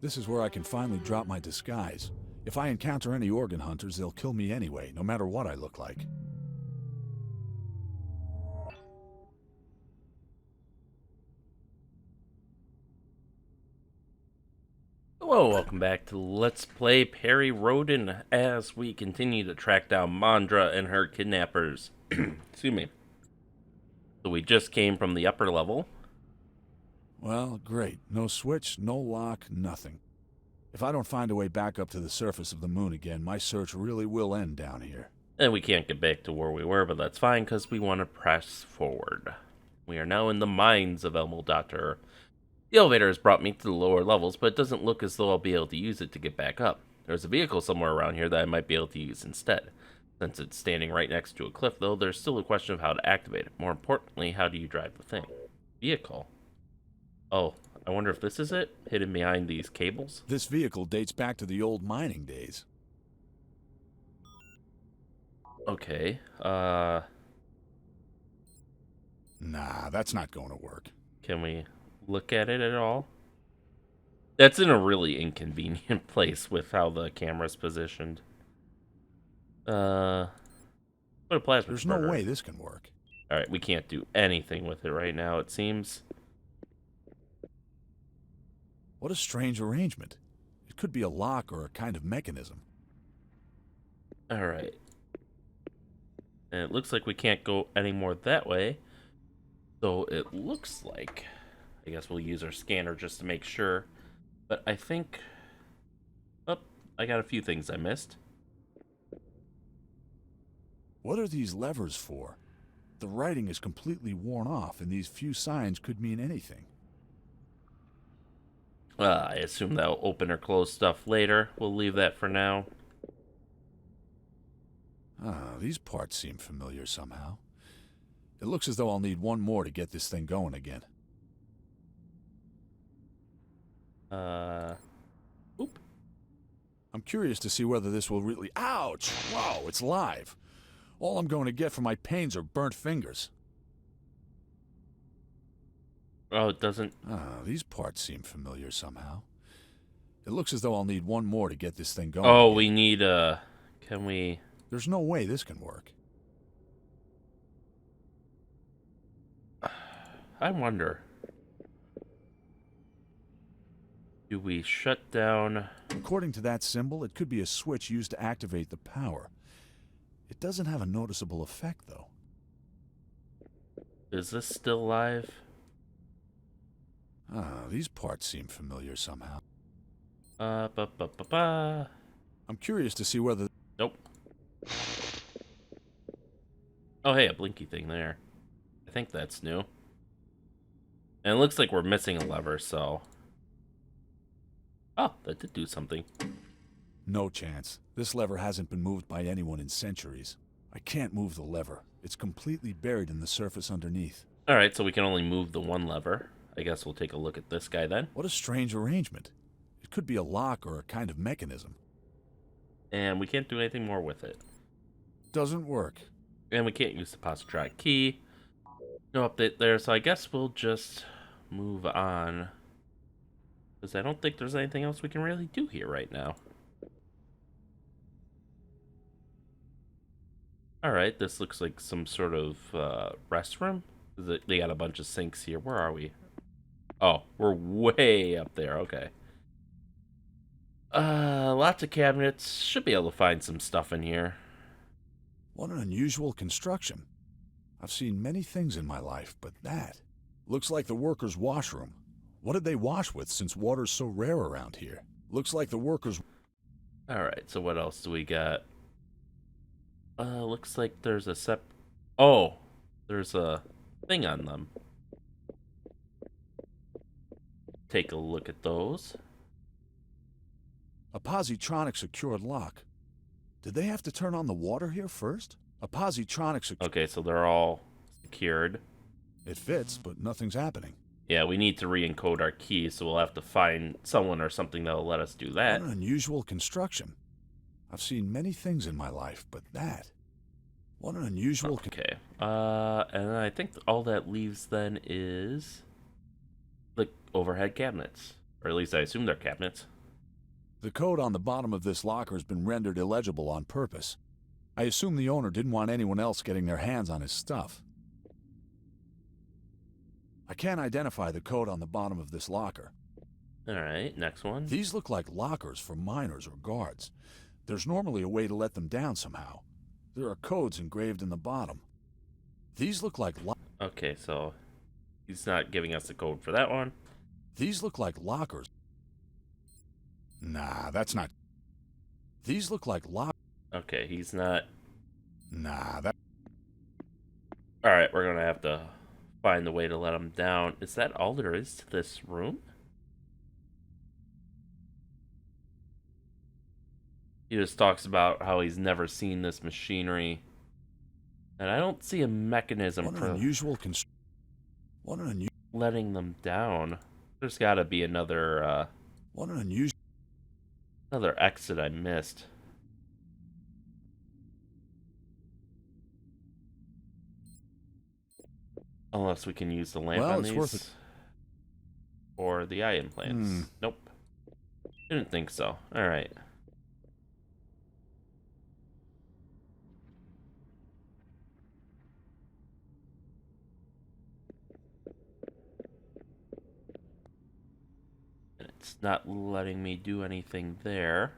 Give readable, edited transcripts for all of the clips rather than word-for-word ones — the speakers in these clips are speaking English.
This is where I can finally drop my disguise. If I encounter any organ hunters, they'll kill me anyway, no matter what I look like. Hello, welcome back to Let's Play Perry Rhodan as we continue to track down Mandra and her kidnappers. Excuse me. So we just came from the upper level. Well, great. No switch, no lock, nothing. If I don't find a way back up to the surface of the moon again, my search really will end down here. And we can't get back to where we were, but that's fine because we want to press forward. We are now in the mines of Eldo-Ram. The elevator has brought me to the lower levels, but it doesn't look as though I'll be able to use it to get back up. There's a vehicle somewhere around here that I might be able to use instead. Since it's standing right next to a cliff, though, there's still a question of how to activate it. More importantly, how do you drive the thing? Vehicle. Oh, I wonder if this is it? Hidden behind these cables? This vehicle dates back to the old mining days. Okay, Nah, that's not going to work. can we look at it at all? That's in a really inconvenient place with how the camera's positioned. Put a plasma There's converter. no way this can work. Alright, we can't do anything with it right now, it seems. What a strange arrangement. It could be a lock or a kind of mechanism. Alright. And it looks like we can't go any more that way. So it looks like... I guess we'll use our scanner just to make sure. But I think... Oh, I got a few things I missed. What are these levers for? The writing is completely worn off, and these few signs could mean anything. I assume that'll open or close stuff later. We'll leave that for now. These parts seem familiar somehow. It looks as though I'll need one more to get this thing going again. Oop. I'm curious to see whether this will really... Ouch! Whoa, it's live. All I'm going to get for my pains are burnt fingers. Oh, it doesn't... These parts seem familiar somehow. It looks as though I'll need one more to get this thing going Oh, again. we need, Can we... There's no way this can work. I wonder... Do we shut down... According to that symbol, it could be a switch used to activate the power. It doesn't have a noticeable effect, though. Is this still live? These parts seem familiar somehow. Ba-ba-ba-ba. I'm curious to see whether... Nope. Oh, hey, a blinky thing there. I think that's new. And it looks like we're missing a lever, so... Oh, that did do something. No chance. This lever hasn't been moved by anyone in centuries. I can't move the lever. It's completely buried in the surface underneath. Alright, so we can only move the one lever. I guess we'll take a look at this guy then. What a strange arrangement. It could be a lock or a kind of mechanism. And we can't do anything more with it. Doesn't work. And we can't use the positronic key. No update there, so I guess we'll just move on. Because I don't think there's anything else we can really do here right now. Alright, this looks like some sort of restroom. They got a bunch of sinks here. Where are we? Oh, we're way up there. Okay. Lots of cabinets. Should be able to find some stuff in here. What an unusual construction. I've seen many things in my life, but that looks like the workers' washroom. What did they wash with, since water's so rare around here? Looks like the workers... Alright, so what else do we got? Looks like there's a Oh, there's a thing on them. Take a look at those. A positronic secured lock. Did they have to turn on the water here first? A positronic Okay, so they're all secured. It fits, but nothing's happening. Yeah, we need to re-encode our key, so we'll have to find someone or something that'll let us do that. What an unusual construction. I've seen many things in my life, but that... What an unusual... Okay. And I think all that leaves then is... the overhead cabinets. Or at least I assume they're cabinets. The code on the bottom of this locker has been rendered illegible on purpose. I assume the owner didn't want anyone else getting their hands on his stuff. I can't identify the code on the bottom of this locker. Alright, next one. These look like lockers for miners or guards. There's normally a way to let them down somehow. There are codes engraved in the bottom. These look like Okay, so he's not giving us the code for that one. These look like lockers. Nah, that's not. These look like lockers. Okay, he's not. Nah, that. Alright, we're gonna have to find a way to let him down. Is that all there is to this room? He just talks about how he's never seen this machinery. And I don't see a mechanism for letting them down. There's gotta be another, another exit I missed. Unless we can use the lamp on these. Or the eye implants. Nope. Didn't think so. Alright. It's not letting me do anything there.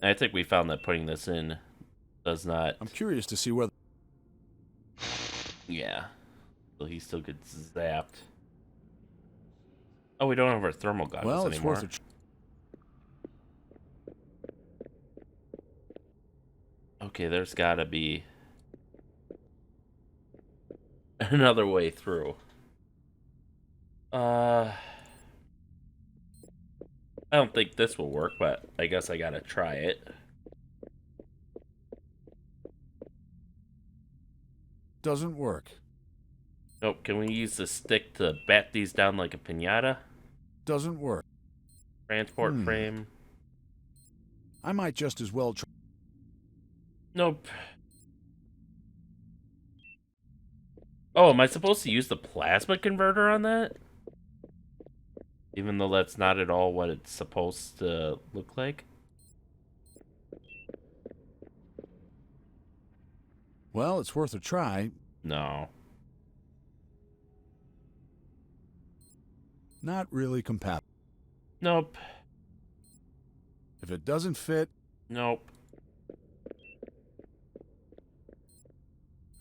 I think we found that putting this in does not... I'm curious to see whether... Yeah. So he still gets zapped. Oh, we don't have our thermal goggles anymore. Worth Okay, there's gotta be another way through. I don't think this will work, but I guess I gotta try it. Doesn't work. Nope, can we use the stick to bat these down like a piñata? Doesn't work. Transport frame. I might just as well try. Nope. Oh, am I supposed to use the plasma converter on that? Even though that's not at all what it's supposed to look like? Well, it's worth a try. No. Not really compatible. Nope. If it doesn't fit... Nope.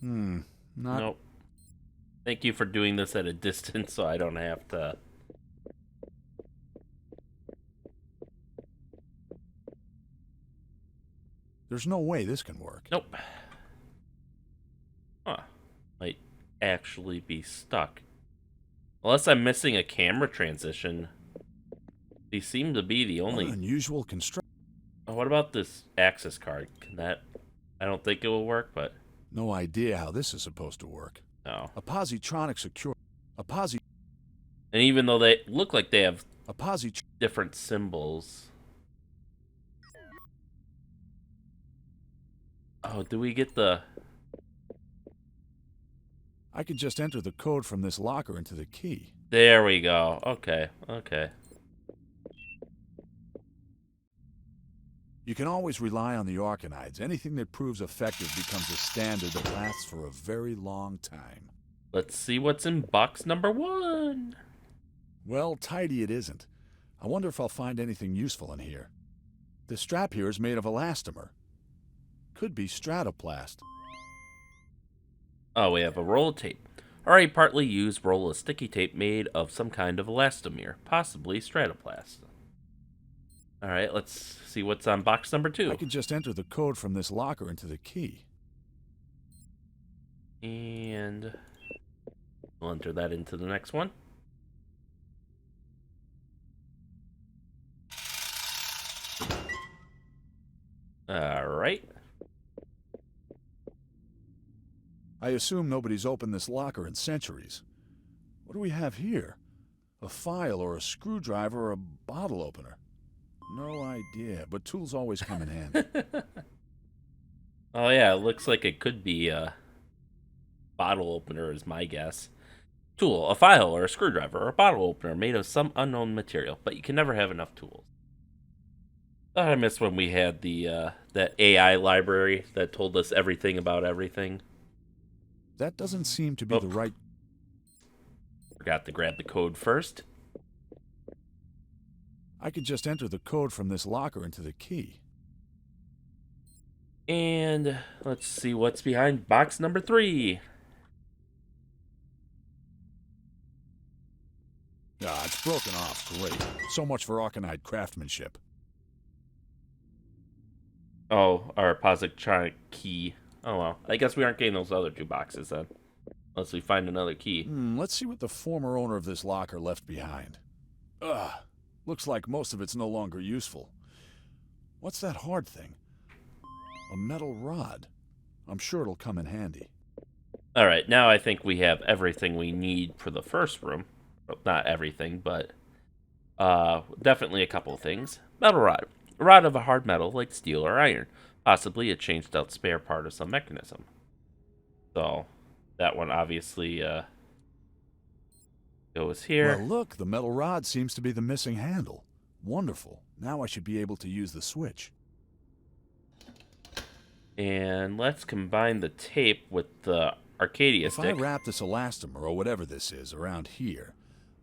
Not... Nope. Thank you for doing this at a distance so I don't have to... There's no way this can work. Nope. Huh. Might actually be stuck. Unless I'm missing a camera transition. These seem to be the only... What an unusual construction. Oh, what about this access card? Can that... I don't think it will work, but... No idea how this is supposed to work. No. A positronic secure... A posi... And even though they look like they have A posi... different symbols... Oh, do we get the... I could just enter the code from this locker into the key. There we go. Okay, okay. You can always rely on the Arcanides. Anything that proves effective becomes a standard that lasts for a very long time. Let's see what's in box number 1. Well, tidy it isn't. I wonder if I'll find anything useful in here. The strap here is made of elastomer. Could be stratoplast. Oh, we have a roll of tape. Already partly used roll of sticky tape made of some kind of elastomer, possibly stratoplast. Alright, let's see what's on box number 2. I could just enter the code from this locker into the key. And we'll enter that into the next one. Alright. I assume nobody's opened this locker in centuries. What do we have here? A file or a screwdriver or a bottle opener? No idea, but tools always come in handy. Oh yeah, it looks like it could be a bottle opener is my guess. Tool, a file, or a screwdriver, or a bottle opener made of some unknown material, but you can never have enough tools. I miss when we had the that AI library that told us everything about everything. That doesn't seem to be the right... Forgot to grab the code first. I could just enter the code from this locker into the key. And let's see what's behind box number 3. Ah, it's broken off. Great. So much for Arcanide craftsmanship. Oh, our positronic key. Oh well, I guess we aren't getting those other 2 boxes then. Unless we find another key. Let's see what the former owner of this locker left behind. Ugh. Looks like most of it's no longer useful. What's that hard thing? A metal rod. I'm sure it'll come in handy. Alright, now I think we have everything we need for the first room. Well, not everything, but definitely a couple of things. Metal rod. A rod of a hard metal like steel or iron. Possibly a changed out spare part of some mechanism. So, that one obviously goes here. Well, look, the metal rod seems to be the missing handle. Wonderful. Now I should be able to use the switch. And let's combine the tape with the Arcadia stick. If I wrap this elastomer, or whatever this is, around here,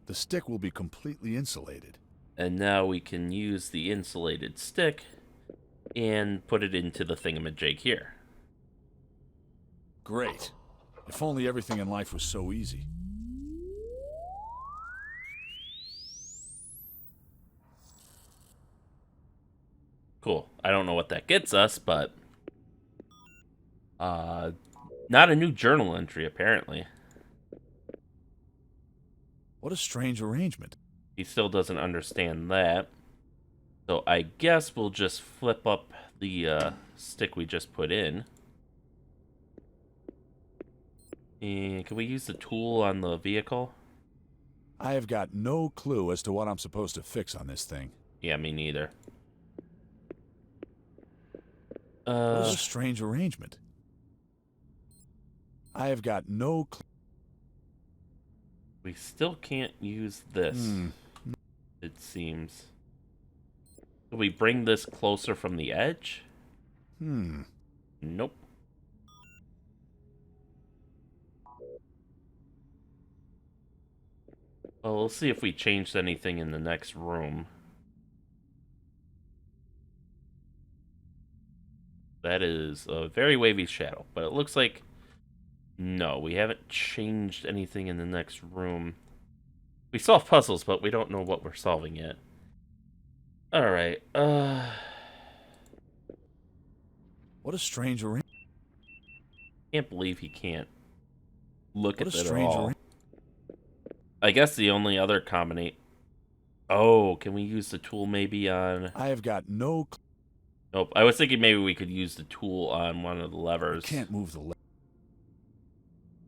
the stick will be completely insulated. And now we can use the insulated stick and put it into the thingamajig here. Great. If only everything in life was so easy. Cool. I don't know what that gets us, but not a new journal entry, apparently. What a strange arrangement. He still doesn't understand that. So I guess we'll just flip up the stick we just put in. And can we use the tool on the vehicle? I have got no clue as to what I'm supposed to fix on this thing. Yeah, me neither. What a strange arrangement. I have got no clue. We still can't use this, it seems. Can we bring this closer from the edge? Nope. Well, we'll see if we changed anything in the next room. That is a very wavy shadow, but it looks like... No, we haven't changed anything in the next room. We solve puzzles, but we don't know what we're solving yet. Alright, What a strange arrangement. Can't believe he can't look What at a it strange all. I guess the only other combination... Oh, can we use the tool maybe on... I have got no clue. Nope, I was thinking maybe we could use the tool on one of the levers. I can't move the lever.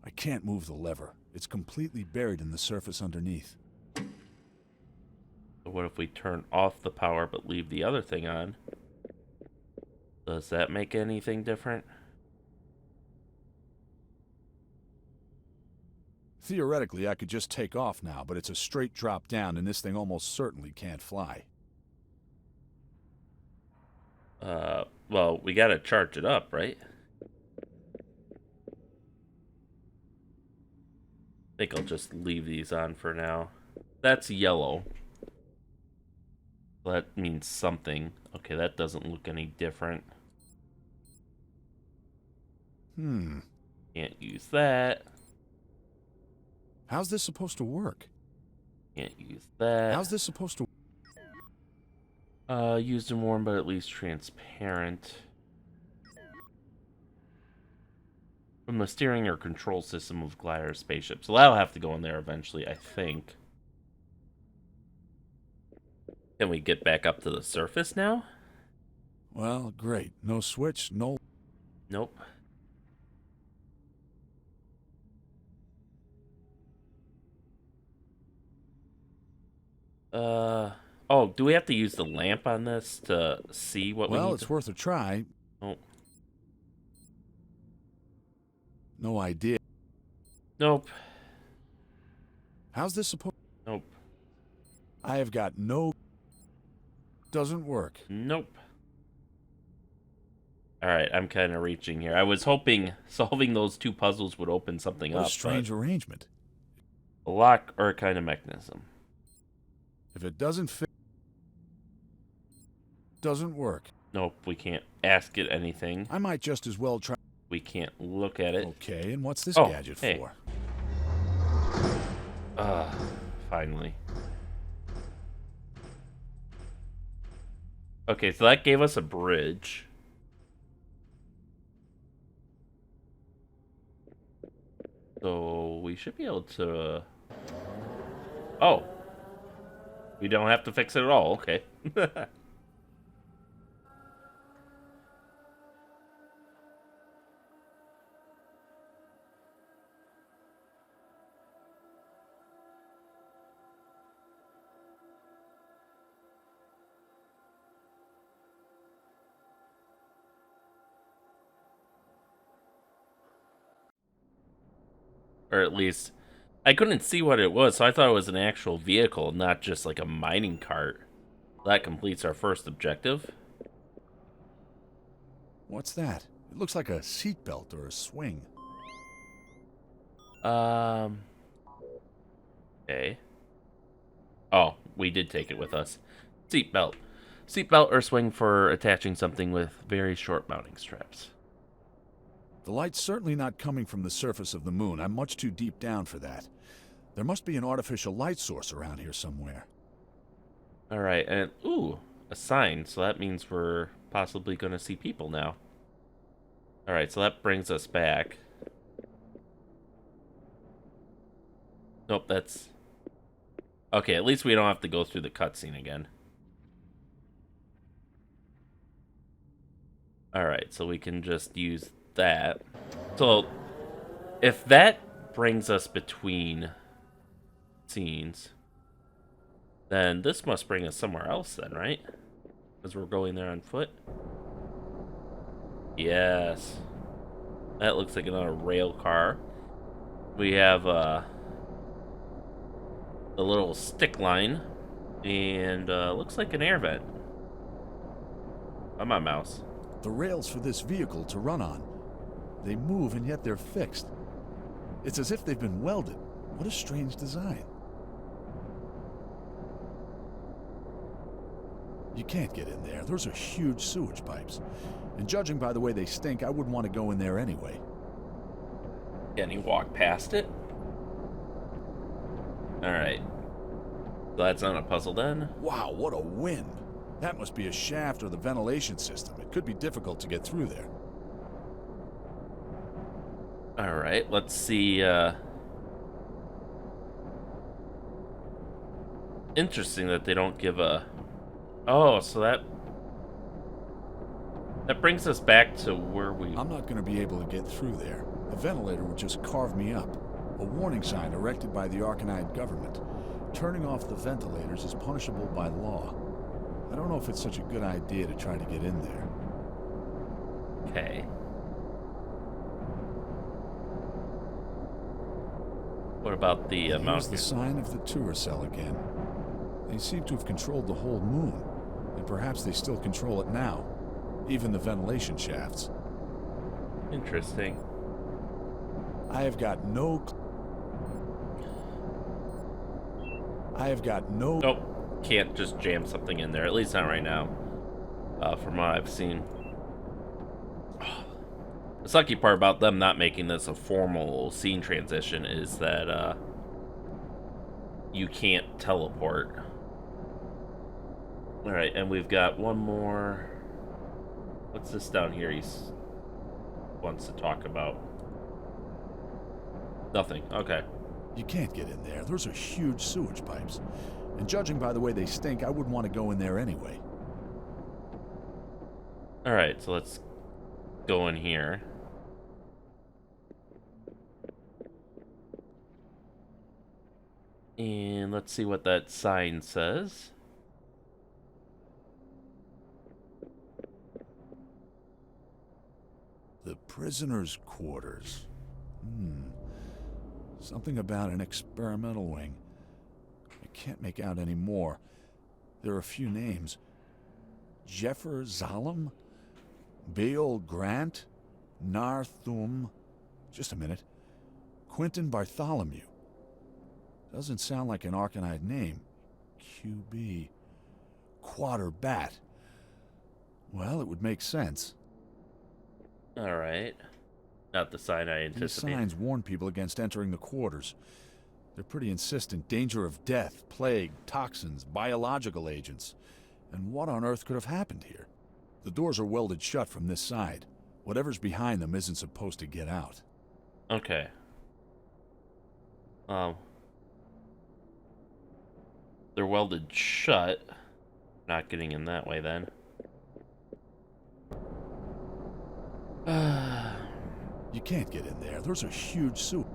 I can't move the lever. It's completely buried in the surface underneath. So what if we turn off the power but leave the other thing on? Does that make anything different? Theoretically, I could just take off now, but it's a straight drop down and this thing almost certainly can't fly. Well, we gotta charge it up, right? I think I'll just leave these on for now. That's yellow. That means something. Okay, that doesn't look any different. Can't use that. How's this supposed to work? Can't use that. How's this supposed to... Used and warm, but at least transparent. From the steering or control system of glider spaceship. So that'll have to go in there eventually, I think. Can we get back up to the surface now? Well, great. No switch, no... Nope. Oh, do we have to use the lamp on this to see what we need? Well, it's worth a try. Oh. No idea. Nope. How's this supposed... Nope. I have got no... Doesn't work. Nope. Alright, I'm kind of reaching here. I was hoping solving those two puzzles would open something What up. a strange arrangement. A lock or a kind of mechanism. If it doesn't fit... Doesn't work. Nope, we can't ask it anything. I might just as well try... We can't look at it. Okay, and what's this Oh, gadget hey. for? Finally. Okay, so that gave us a bridge. So we should be able to... Oh. We don't have to fix it at all. Okay. Or at least, I couldn't see what it was, so I thought it was an actual vehicle, not just like a mining cart. That completes our first objective. What's that? It looks like a seatbelt or a swing. Okay. Oh, we did take it with us. Seatbelt. Seatbelt or swing for attaching something with very short mounting straps. The light's certainly not coming from the surface of the moon. I'm much too deep down for that. There must be an artificial light source around here somewhere. Alright, and ooh, a sign. So that means we're possibly going to see people now. Alright, so that brings us back. Nope, that's... Okay, at least we don't have to go through the cutscene again. Alright, so we can just use that. So, if that brings us between scenes, then this must bring us somewhere else then, right? Because we're going there on foot. Yes. That looks like another rail car. We have the little stick line, and looks like an air vent. Come on, mouse. The rails for this vehicle to run on. They move and yet they're fixed. It's as if they've been welded. What a strange design. You can't get in there. Those are huge sewage pipes. And judging by the way they stink, I wouldn't want to go in there anyway. Can you walk past it? Alright. So that's not a puzzle then. Wow, what a wind. That must be a shaft or the ventilation system. It could be difficult to get through there. Alright, let's see. Interesting that they don't give a... Oh, so that brings us back to where we... I'm not going to be able to get through there. The ventilator would just carve me up. A warning sign erected by the Arcanide government. Turning off the ventilators is punishable by law. I don't know if it's such a good idea to try to get in there. Okay. What about the Here's mountain? the sign of the tour cell again. They seem to have controlled the whole moon. And perhaps they still control it now. Even the ventilation shafts. Interesting. I have got no... Nope. Can't just jam something in there. At least not right now. From what I've seen. The sucky part about them not making this a formal scene transition is that you can't teleport. Alright, and we've got one more. What's this down here he wants to talk about? Nothing. Okay. You can't get in there. Those are huge sewage pipes. And judging by the way they stink, I wouldn't want to go in there anyway. Alright, so let's go in here. And let's see what that sign says. The prisoners' quarters. Something about an experimental wing. can't make out any more. There are a few names. Jeffer Zalem? Baal Grant? Narthum? Just a minute. Quentin Bartholomew. Doesn't sound like an Arcanide name. QB. Quotter Batt. Well, it would make sense. Alright. Not the sign I These anticipate. signs warn people against entering the quarters. They're pretty insistent. Danger of death, plague, toxins, biological agents. And what on earth could have happened here? The doors are welded shut from this side. Whatever's behind them isn't supposed to get out. Okay. They're welded shut. Not getting in that way then. You can't get in there. Those are huge sewers.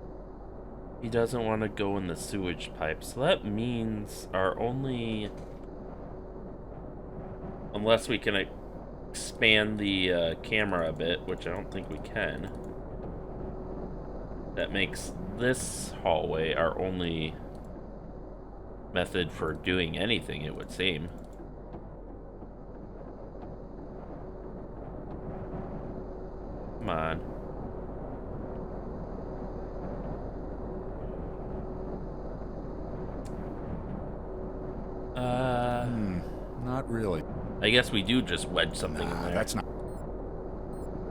He doesn't want to go in the sewage pipe, so that means our only... Unless we can expand the camera a bit, which I don't think we can. That makes this hallway our only method for doing anything, it would seem. Come on. Not really. I guess we do just wedge something in Nah, there. that's not...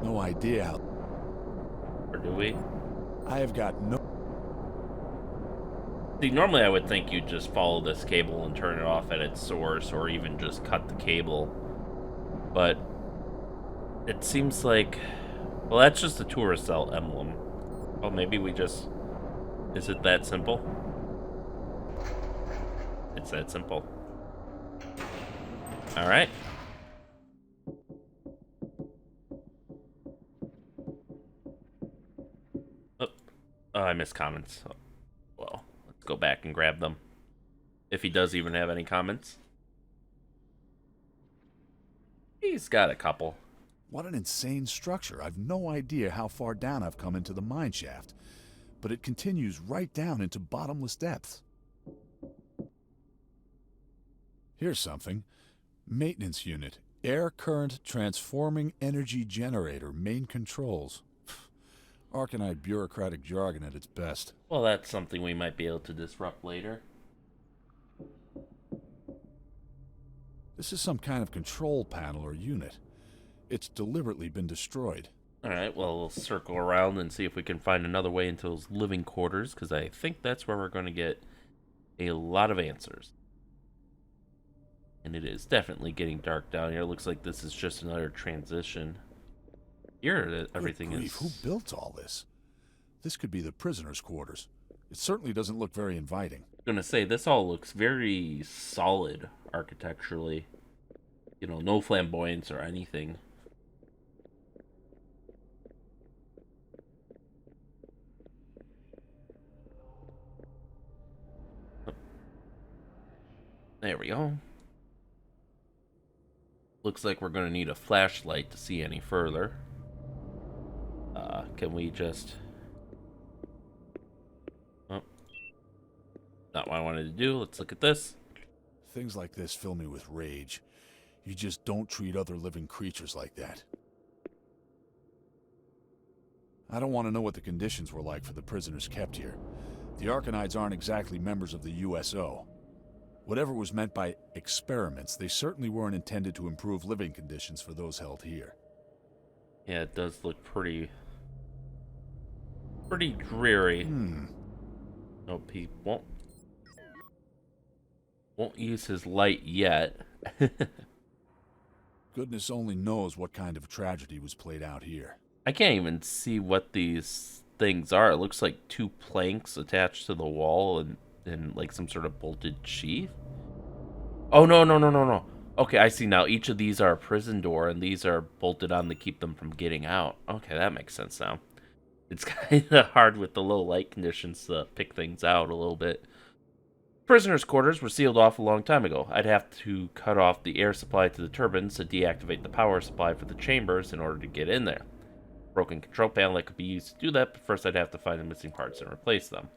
No idea how... Or do we? I have got no... See, normally I would think you'd just follow this cable and turn it off at its source, or even just cut the cable. But it seems like... Well, that's just a tourist cell emblem. Oh, maybe we just... Is it that simple? It's that simple. Alright. Oh, I missed comments. Oh, well, let's go back and grab them. If he does even have any comments. He's got a couple. What an insane structure. I've no idea how far down I've come into the mine shaft. But it continues right down into bottomless depths. Here's something. Maintenance unit. Air current transforming energy generator. Main controls. Arcanide bureaucratic jargon at its best. Well, that's something we might be able to disrupt later. This is some kind of control panel or unit. It's deliberately been destroyed. Alright, well, we'll circle around and see if we can find another way into those living quarters, because I think that's where we're going to get a lot of answers. And it is definitely getting dark down here. Looks like this is just another transition. Here, everything Good grief, is... Who built all this? This could be the prisoners' quarters. It certainly doesn't look very inviting. I'm going to say, this all looks very solid architecturally. You know, no flamboyance or anything. There we go. Looks like we're going to need a flashlight to see any further. Can we just... Oh. Not what I wanted to do. Let's look at this. Things like this fill me with rage. You just don't treat other living creatures like that. I don't want to know what the conditions were like for the prisoners kept here. The Arcanides aren't exactly members of the USO. Whatever was meant by experiments, they certainly weren't intended to improve living conditions for those held here. Yeah, it does look pretty dreary. Nope, he won't use his light yet. Goodness only knows what kind of tragedy was played out here. I can't even see what these things are. It looks like two planks attached to the wall and like some sort of bolted sheath. Oh, no. Okay, I see now. Each of these are a prison door, and these are bolted on to keep them from getting out. Okay, that makes sense now. It's kind of hard with the low light conditions to pick things out a little bit. Prisoners' quarters were sealed off a long time ago. I'd have to cut off the air supply to the turbines to deactivate the power supply for the chambers in order to get in there. Broken control panel that could be used to do that, but first I'd have to find the missing parts and replace them.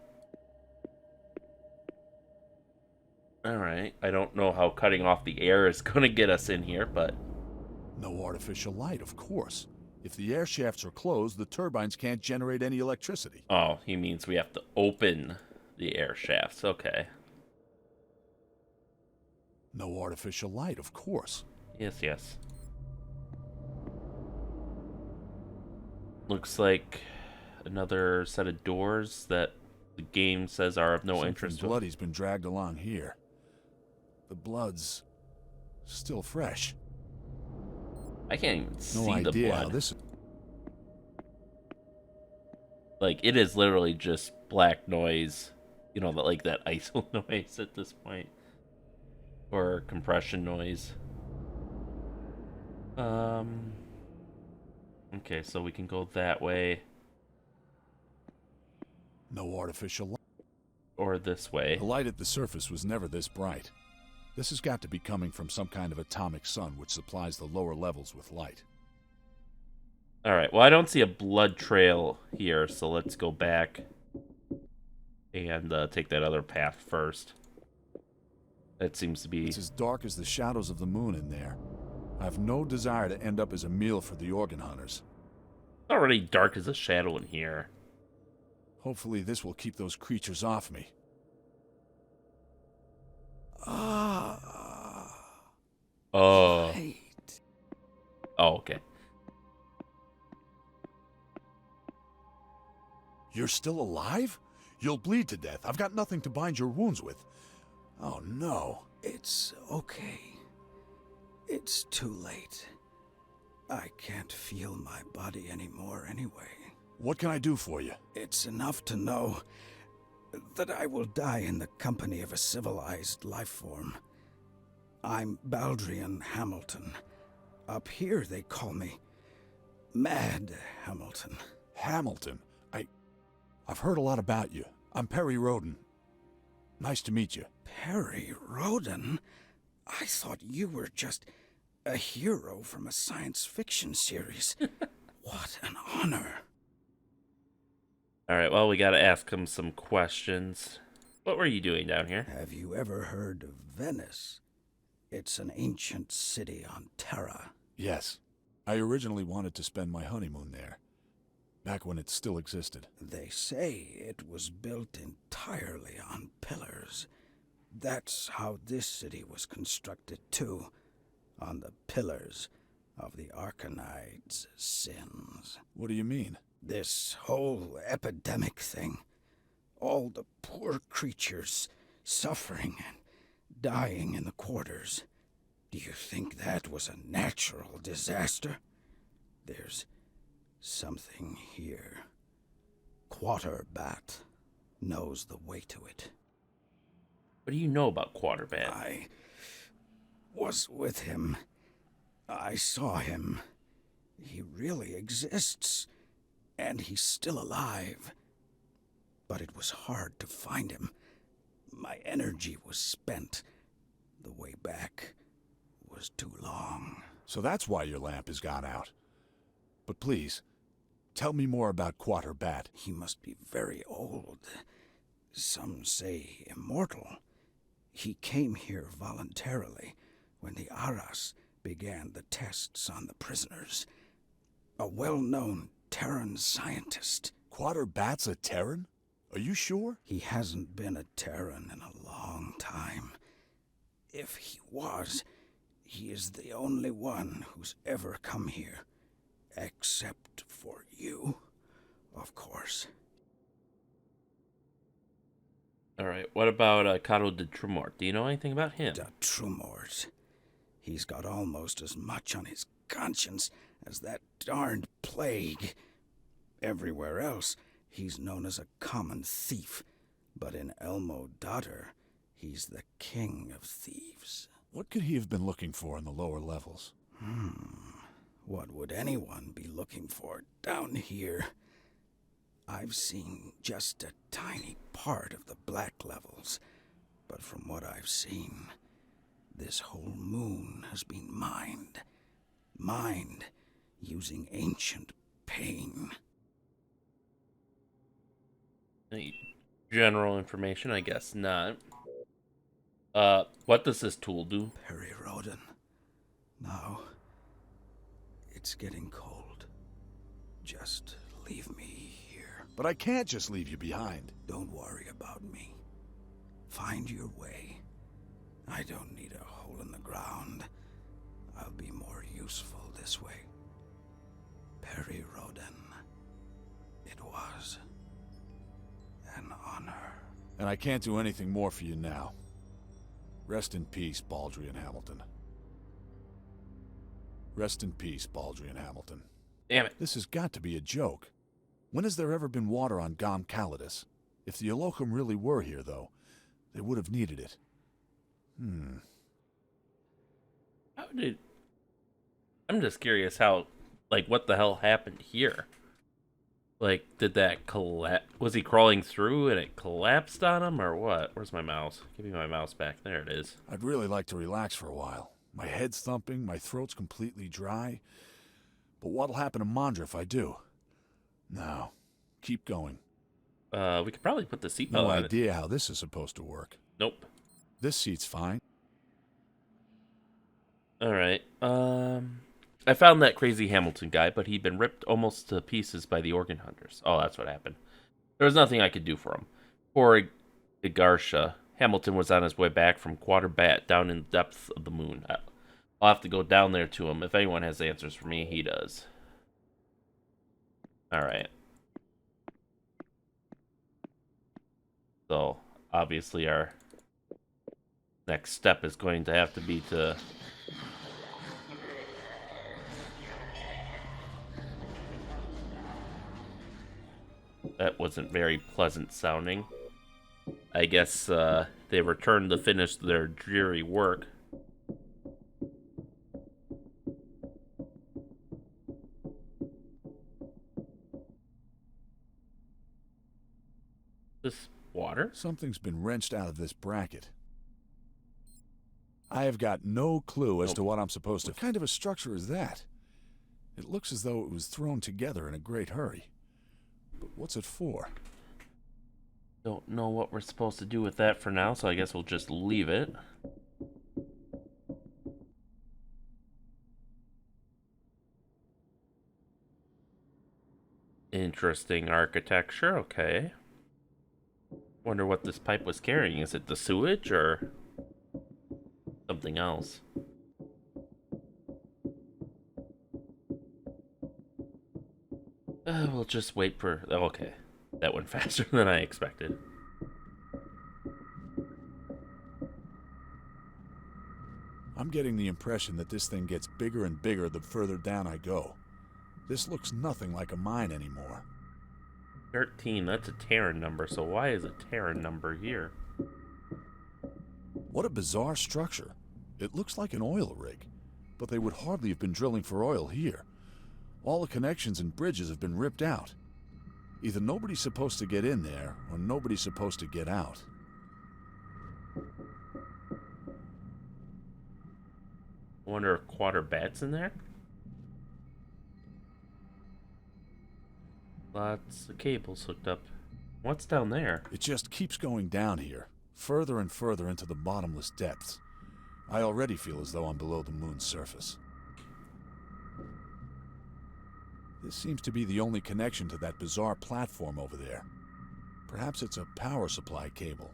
Alright. I don't know how cutting off the air is going to get us in here, but... No artificial light, of course. If the air shafts are closed, the turbines can't generate any electricity. Oh, he means we have to open the air shafts. Okay. No artificial light, of course. Yes, yes. Looks like another set of doors that the game says are of no Something interest to us. bloody's been dragged along here. The blood's still fresh. I can't even see No the idea how blood. this. Like, it is literally just black noise. You know, like that ISO noise at this point. Or compression noise. Okay, so we can go that way. No artificial light. Or this way. The light at the surface was never this bright. This has got to be coming from some kind of atomic sun which supplies the lower levels with light. Alright, well, I don't see a blood trail here, so let's go back and take that other path first. That seems to be... It's as dark as the shadows of the moon in there. I have no desire to end up as a meal for the organ hunters. already dark as a shadow in here. Hopefully this will keep those creatures off me. Oh. Right. Oh, okay. You're still alive? You'll bleed to death. I've got nothing to bind your wounds with. Oh, no. It's okay. It's too late. I can't feel my body anymore anyway. What can I do for you? It's enough to know that I will die in the company of a civilized life form. I'm Baldrian Hamilton. Up here they call me Mad Hamilton. Hamilton? I've heard a lot about you. I'm Perry Rhodan. Nice to meet you. Perry Rhodan? I thought you were just a hero from a science fiction series. What an honor. Alright, well, we gotta ask him some questions. What were you doing down here? Have you ever heard of Venice? It's an ancient city on Terra. Yes. I originally wanted to spend my honeymoon there. Back when it still existed. They say it was built entirely on pillars. That's how this city was constructed too, on the pillars of the Arcanides' sins. What do you mean? This whole epidemic thing. All the poor creatures suffering and dying in the quarters. Do you think that was a natural disaster? There's something here. Quotter Batt knows the way to it. What do you know about Quotter, Batt? I was with him. I saw him. He really exists. And he's still alive. But it was hard to find him. My energy was spent. The way back was too long. So that's why your lamp has gone out. But please, tell me more about Quotter Batt. He must be very old. Some say immortal. He came here voluntarily when the Aras began the tests on the prisoners. A well-known Terran scientist. Quotter Batt's a Terran? Are you sure? He hasn't been a Terran in a long time. If he was, he is the only one who's ever come here. Except for you, of course. Alright, what about Cato de Tremort? Do you know anything about him? The Tremort. He's got almost as much on his conscience as that darned plague. Everywhere else, he's known as a common thief. But in Elmo-Daughter, he's the king of thieves. What could he have been looking for in the lower levels? What would anyone be looking for down here? I've seen just a tiny part of the black levels, but from what I've seen, this whole moon has been mined. Mined using ancient pain. Any general information? I guess not. What does this tool do? Perry Rhodan. Now, it's getting cold. Just leave me here. But I can't just leave you behind. Don't worry about me. Find your way. I don't need a hole in the ground. I'll be more useful this way. Perry Rhodan. It was an honor. And I can't do anything more for you now. Rest in peace, Baldrian Hamilton. Rest in peace, Baldrian Hamilton. Damn it. This has got to be a joke. When has there ever been water on Gom Calidus? If the Eol-Toregent really were here, though, they would have needed it. How did... I'm just curious how, like, what the hell happened here? Like, did that collapse? Was he crawling through and it collapsed on him, or what? Where's my mouse? Give me my mouse back. There it is. I'd really like to relax for a while. My head's thumping, my throat's completely dry. But what'll happen to Mandra if I do? No. Keep going. We could probably put the seatbelt No on it. idea how this is supposed to work. Nope. This seat's fine. Alright, I found that crazy Hamilton guy, but he'd been ripped almost to pieces by the organ hunters. Oh, that's what happened. There was nothing I could do for him. Poor Igarsha. Hamilton was on his way back from Quotter Batt down in the depths of the moon. I'll have to go down there to him. If anyone has answers for me, he does. Alright. So, obviously our next step is going to have to be to... That wasn't very pleasant sounding. I guess they returned to finish their dreary work. This water? Something's been wrenched out of this bracket. I have got no clue as to what I'm supposed to... What kind of a structure is that? It looks as though it was thrown together in a great hurry. But what's it for? Don't know what we're supposed to do with that for now, so I guess we'll just leave it. Interesting architecture, okay. Wonder what this pipe was carrying. Is it the sewage or something else? We'll just wait for... Oh, okay. That went faster than I expected. I'm getting the impression that this thing gets bigger and bigger the further down I go. This looks nothing like a mine anymore. 13, that's a Terran number, so why is a Terran number here? What a bizarre structure. It looks like an oil rig, but they would hardly have been drilling for oil here. All the connections and bridges have been ripped out. Either nobody's supposed to get in there, or nobody's supposed to get out. I wonder if Quotter Batt's in there? Lots of cables hooked up. What's down there? It just keeps going down here, further and further into the bottomless depths. I already feel as though I'm below the moon's surface. This seems to be the only connection to that bizarre platform over there. Perhaps it's a power supply cable.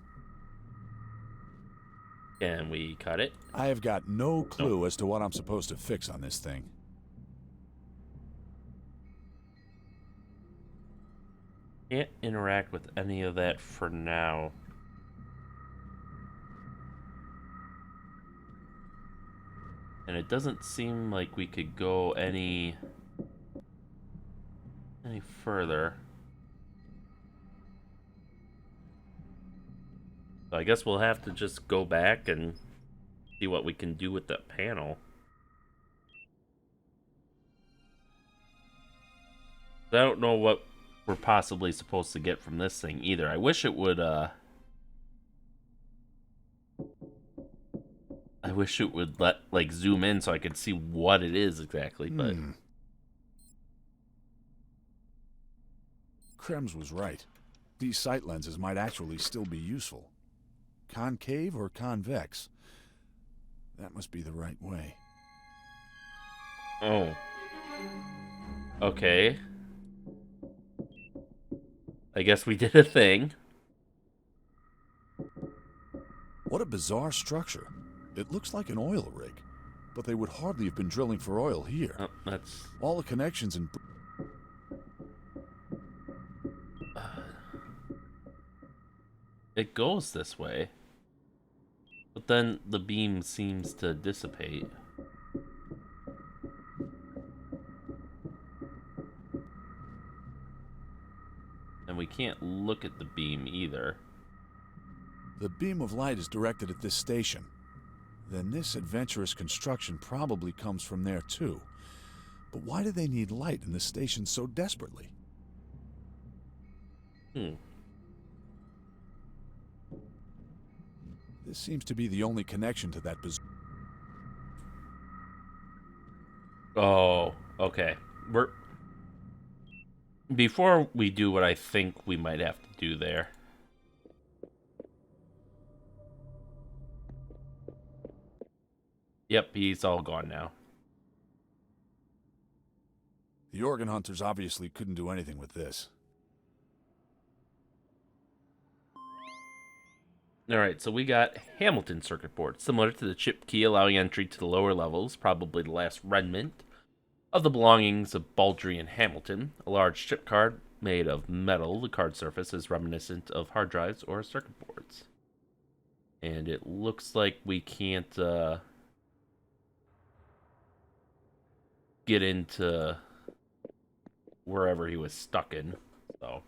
Can we cut it? I have got no clue as to what I'm supposed to fix on this thing. Can't interact with any of that for now. And it doesn't seem like we could go any further. So I guess we'll have to just go back and see what we can do with that panel. I don't know what we're possibly supposed to get from this thing either. I wish it would let like zoom in so I could see what it is exactly, but Krems was right. These sight lenses might actually still be useful. concave or convex? That must be the right way. Oh. Okay. I guess we did a thing. What a bizarre structure. It looks like an oil rig, but they would hardly have been drilling for oil here. Oh, that's... All the connections and... It goes this way. But then the beam seems to dissipate. And we can't look at the beam either. The beam of light is directed at this station. Then this adventurous construction probably comes from there too. But why do they need light in this station so desperately? This seems to be the only connection to that Oh, okay. Before we do what I think we might have to do there. Yep, he's all gone now. The organ hunters obviously couldn't do anything with this. Alright, so we got Hamilton circuit board, similar to the chip key, allowing entry to the lower levels, probably the last remnant of the belongings of Baldry and Hamilton. A large chip card made of metal. The card surface is reminiscent of hard drives or circuit boards. And it looks like we can't get into wherever he was stuck in, so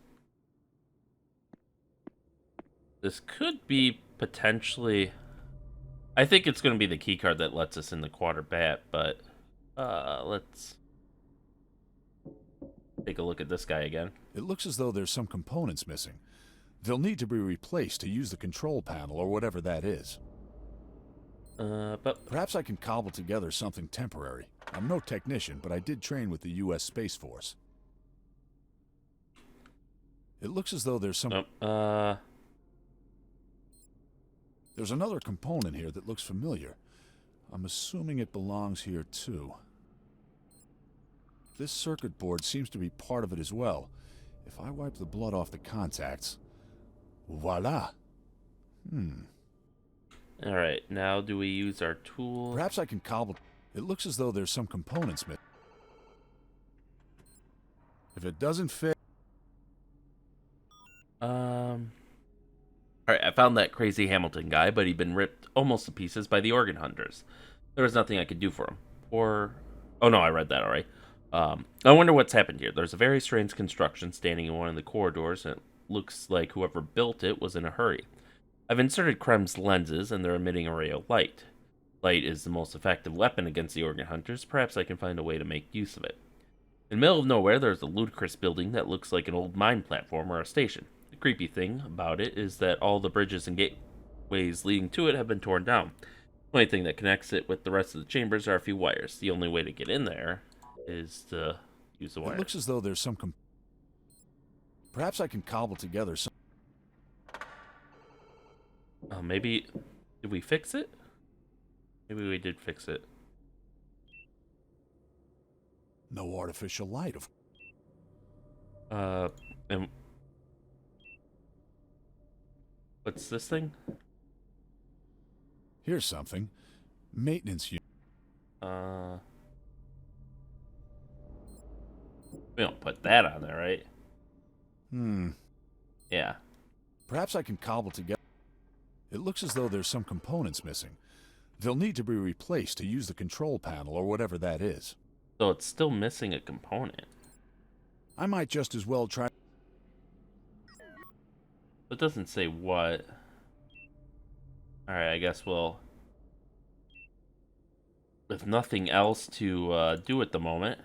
this could be potentially... I think it's going to be the key card that lets us in the Quotter Batt, but let's take a look at this guy again. It looks as though there's some components missing. They'll need to be replaced to use the control panel or whatever that is. But perhaps I can cobble together something temporary. I'm no technician, but I did train with the U.S. Space Force. It looks as though there's some... There's another component here that looks familiar. I'm assuming it belongs here too. This circuit board seems to be part of it as well. If I wipe the blood off the contacts... Voila! Alright, now do we use our tool? Perhaps I can cobble... It looks as though there's some components missing. If it doesn't fit... Alright, I found that crazy Hamilton guy, but he'd been ripped almost to pieces by the organ hunters. There was nothing I could do for him. Or... Oh no, I read that alright. I wonder what's happened here. There's a very strange construction standing in one of the corridors, and it looks like whoever built it was in a hurry. I've inserted Krem's lenses, and they're emitting a ray of light. Light is the most effective weapon against the organ hunters. Perhaps I can find a way to make use of it. In the middle of nowhere, there's a ludicrous building that looks like an old mine platform or a station. The creepy thing about it is that all the bridges and gateways leading to it have been torn down. The only thing that connects it with the rest of the chambers are a few wires. The only way to get in there is to use the wires. It looks as though there's some... Perhaps I can cobble together some... Maybe... Did we fix it? Maybe we did fix it. No artificial light, of... And... What's this thing? Here's something. Maintenance unit. We don't put that on there, right? Yeah. Perhaps I can cobble together... It looks as though there's some components missing. They'll need to be replaced to use the control panel or whatever that is. So it's still missing a component. I might just as well try... It doesn't say what. Alright, I guess we'll... With nothing else to do at the moment.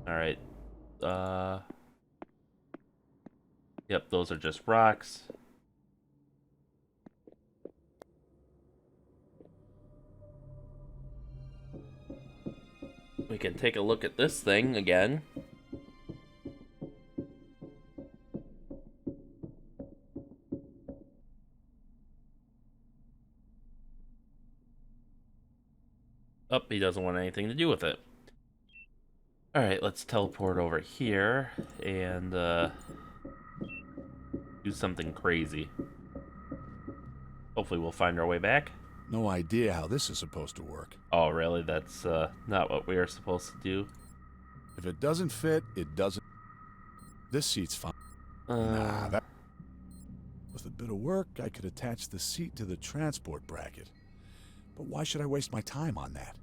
Alright. Yep, those are just rocks. We can take a look at this thing again. Oh, he doesn't want anything to do with it. Alright, let's teleport over here and do something crazy. Hopefully we'll find our way back. No idea how this is supposed to work. Oh, really? That's not what we are supposed to do. If it doesn't fit, it doesn't. This seat's fine. Nah, that... With a bit of work, I could attach the seat to the transport bracket. But why should I waste my time on that?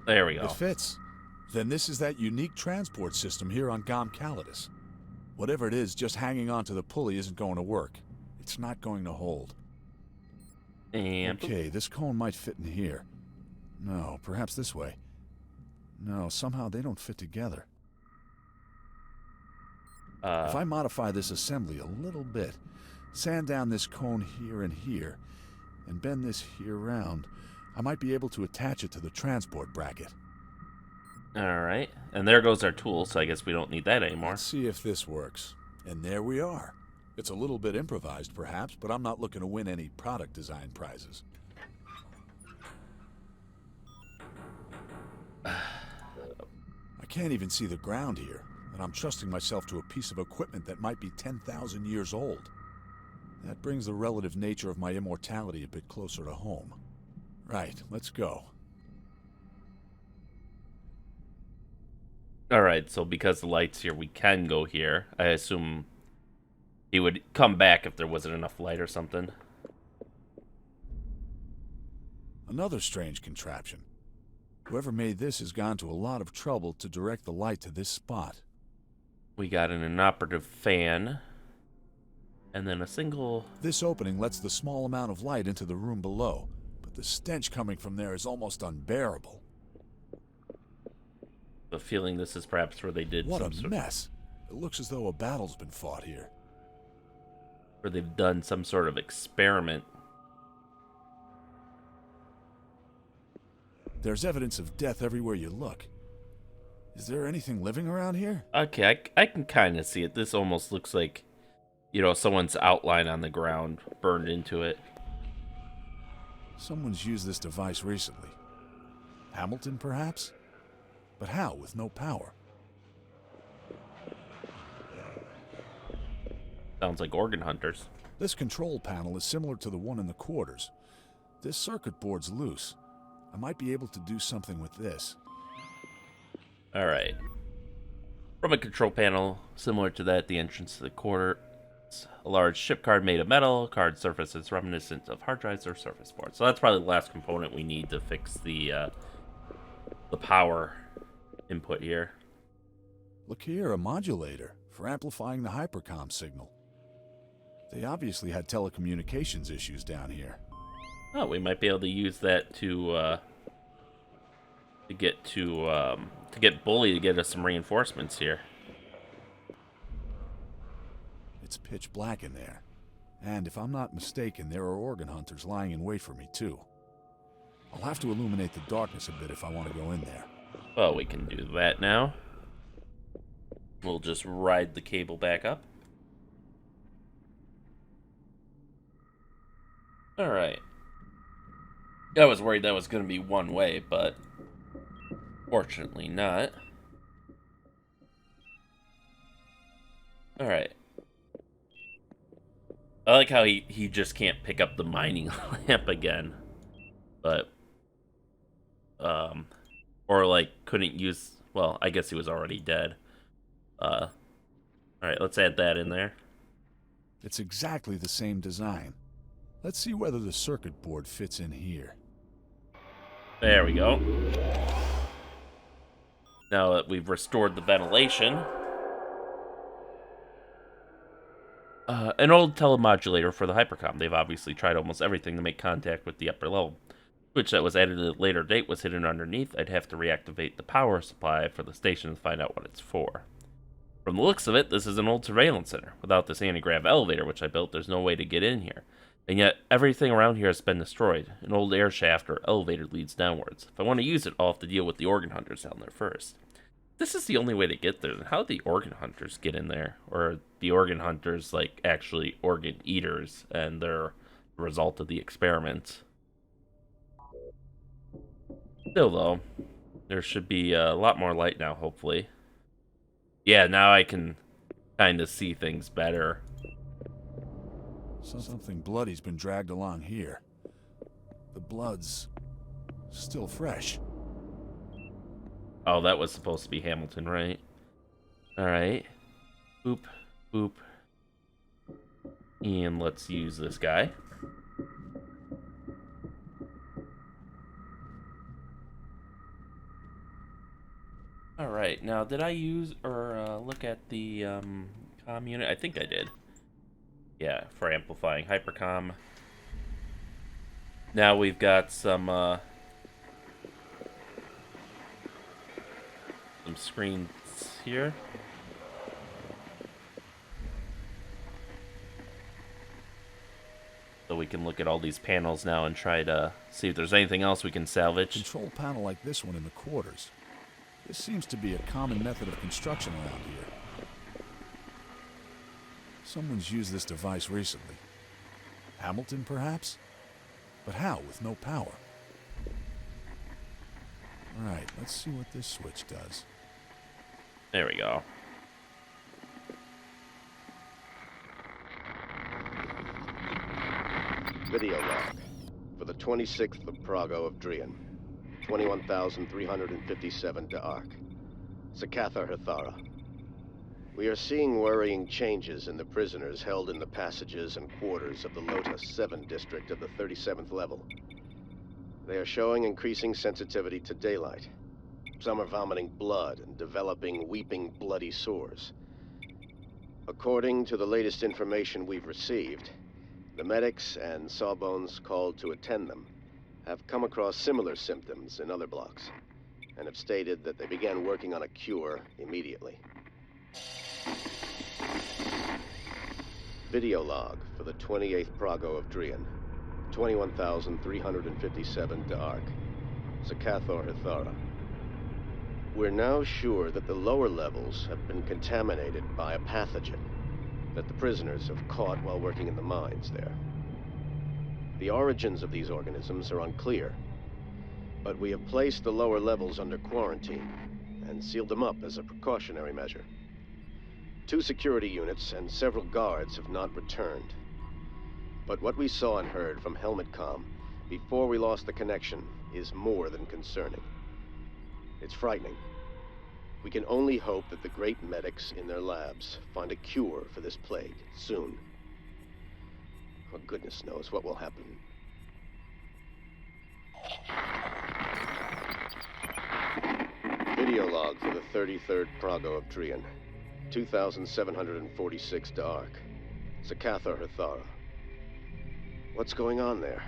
There we go. It fits. Then this is that unique transport system here on Calidus. Whatever it is, just hanging onto the pulley isn't going to work. It's not going to hold. And Okay, this cone might fit in here. No, perhaps this way. No, somehow they don't fit together. If I modify this assembly a little bit, sand down this cone here and here, and bend this here round, I might be able to attach it to the transport bracket. Alright, and there goes our tool, so I guess we don't need that anymore. Let's see if this works. And there we are. It's a little bit improvised, perhaps, but I'm not looking to win any product design prizes. I can't even see the ground here, and I'm trusting myself to a piece of equipment that might be 10,000 years old. That brings the relative nature of my immortality a bit closer to home. Right, let's go. Alright, so because the light's here, we can go here. I assume he would come back if there wasn't enough light or something. Another strange contraption. Whoever made this has gone to a lot of trouble to direct the light to this spot. We got an inoperative fan. And then a single... This opening lets the small amount of light into the room below, but the stench coming from there is almost unbearable. The feeling this is perhaps where they did What some a sort mess. It looks as though a battle's been fought here. where they've done some sort of experiment. There's evidence of death everywhere you look. Is there anything living around here? Okay, I can kind of see it. This almost looks like, you know, someone's outline on the ground burned into it. Someone's used this device recently. Hamilton, perhaps? But how, with no power? Sounds like organ hunters. This control panel is similar to the one in the quarters. This circuit board's loose. I might be able to do something with this. Alright. From a control panel similar to that at the entrance to the quarter, a large chip card made of metal. Card surface is reminiscent of hard drives or surface boards. So that's probably the last component we need to fix the power input here. Look here, a modulator for amplifying the hypercom signal. They obviously had telecommunications issues down here. Oh, we might be able to use that to get Bully to get us some reinforcements here. It's pitch black in there. And if I'm not mistaken, there are organ hunters lying in wait for me, too. I'll have to illuminate the darkness a bit if I want to go in there. Well, we can do that now. We'll just ride the cable back up. Alright. I was worried that was going to be one way, but fortunately not. Alright. I like how he just can't pick up the mining lamp again. But, or like couldn't use, well, I guess he was already dead. Alright, let's add that in there. It's exactly the same design. Let's see whether the circuit board fits in here. There we go. Now that we've restored the ventilation. An old telemodulator for the hypercom. They've obviously tried almost everything to make contact with the upper level. Switch that was added at a later date was hidden underneath. I'd have to reactivate the power supply for the station to find out what it's for. From the looks of it, this is an old surveillance center. Without this anti-grav elevator which I built, there's no way to get in here. And yet, everything around here has been destroyed. An old air shaft or elevator leads downwards. If I want to use it, I'll have to deal with the organ hunters down there first. This is the only way to get there. Then how do the organ hunters get in there? Or are the organ hunters, like, actually organ eaters, and they're result of the experiment. Still, though, there should be a lot more light now, hopefully. Yeah, now I can kind of see things better. Something bloody's been dragged along here. The blood's still fresh. Oh, that was supposed to be Hamilton, right? Alright. Boop, boop. And let's use this guy. Alright, now did I use or look at the comm unit? I think I did. Yeah, for amplifying hypercomm. Now we've got some screens here. So we can look at all these panels now and try to see if there's anything else we can salvage. Control panel like this one in the quarters. This seems to be a common method of construction around here. Someone's used this device recently. Hamilton, perhaps? But how, with no power? Alright, let's see what this switch does. There we go. Video log for the 26th of Prago of Drian, 21,357 to Arc. Sakatha Herthara. We are seeing worrying changes in the prisoners held in the passages and quarters of the Lotus 7 district of the 37th level. They are showing increasing sensitivity to daylight. Some are vomiting blood and developing weeping bloody sores. According to the latest information we've received, the medics and sawbones called to attend them have come across similar symptoms in other blocks, and have stated that they began working on a cure immediately. Video log for the 28th Prago of Drian, 21,357 to Arc. Sakatha Herthara. We're now sure that the lower levels have been contaminated by a pathogen that the prisoners have caught while working in the mines there. The origins of these organisms are unclear, but we have placed the lower levels under quarantine and sealed them up as a precautionary measure. 2 security units and several guards have not returned. But what we saw and heard from Helmet Comm before we lost the connection is more than concerning. It's frightening. We can only hope that the great medics in their labs find a cure for this plague soon. Well, goodness knows what will happen. Video log for the 33rd Prago of Drian, 2,746 to Arc. Sakatha Herthara. What's going on there?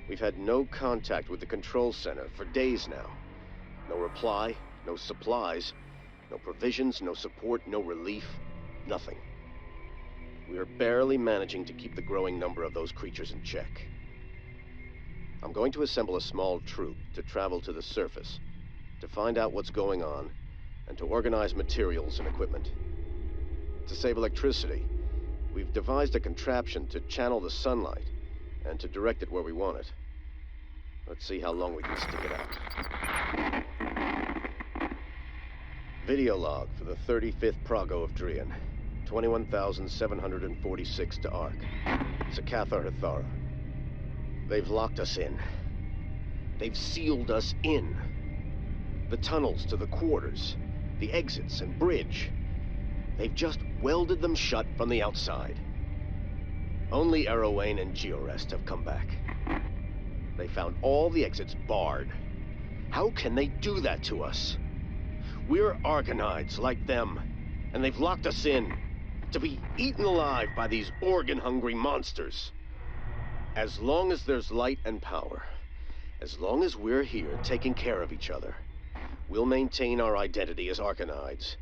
We've had no contact with the control center for days now. No reply, no supplies, no provisions, no support, no relief, nothing. We are barely managing to keep the growing number of those creatures in check. I'm going to assemble a small troop to travel to the surface, to find out what's going on, and to organize materials and equipment. To save electricity, we've devised a contraption to channel the sunlight, and to direct it where we want it. Let's see how long we can stick it out. Video log for the 35th Prago of Drian, 21,746 to Arc. Sakatha Herthara. They've locked us in. They've sealed us in. The tunnels to the quarters, the exits and bridge. They've just welded them shut from the outside. Only Erowayne and Georest have come back. They found all the exits barred. How can they do that to us? We're Argonauts like them, and they've locked us in to be eaten alive by these organ-hungry monsters. As long as there's light and power, as long as we're here taking care of each other, we'll maintain our identity as Argonauts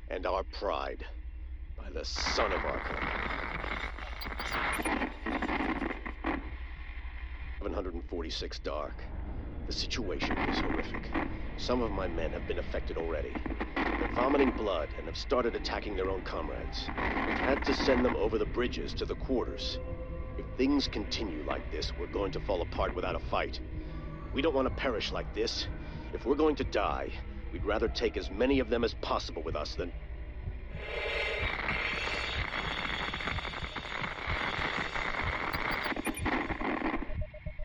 and our pride by the son of Argon. 746 dark. The situation is horrific. Some of my men have been affected already. They're vomiting blood and have started attacking their own comrades. We've had to send them over the bridges to the quarters. If things continue like this, we're going to fall apart without a fight. We don't want to perish like this. If we're going to die, we'd rather take as many of them as possible with us than...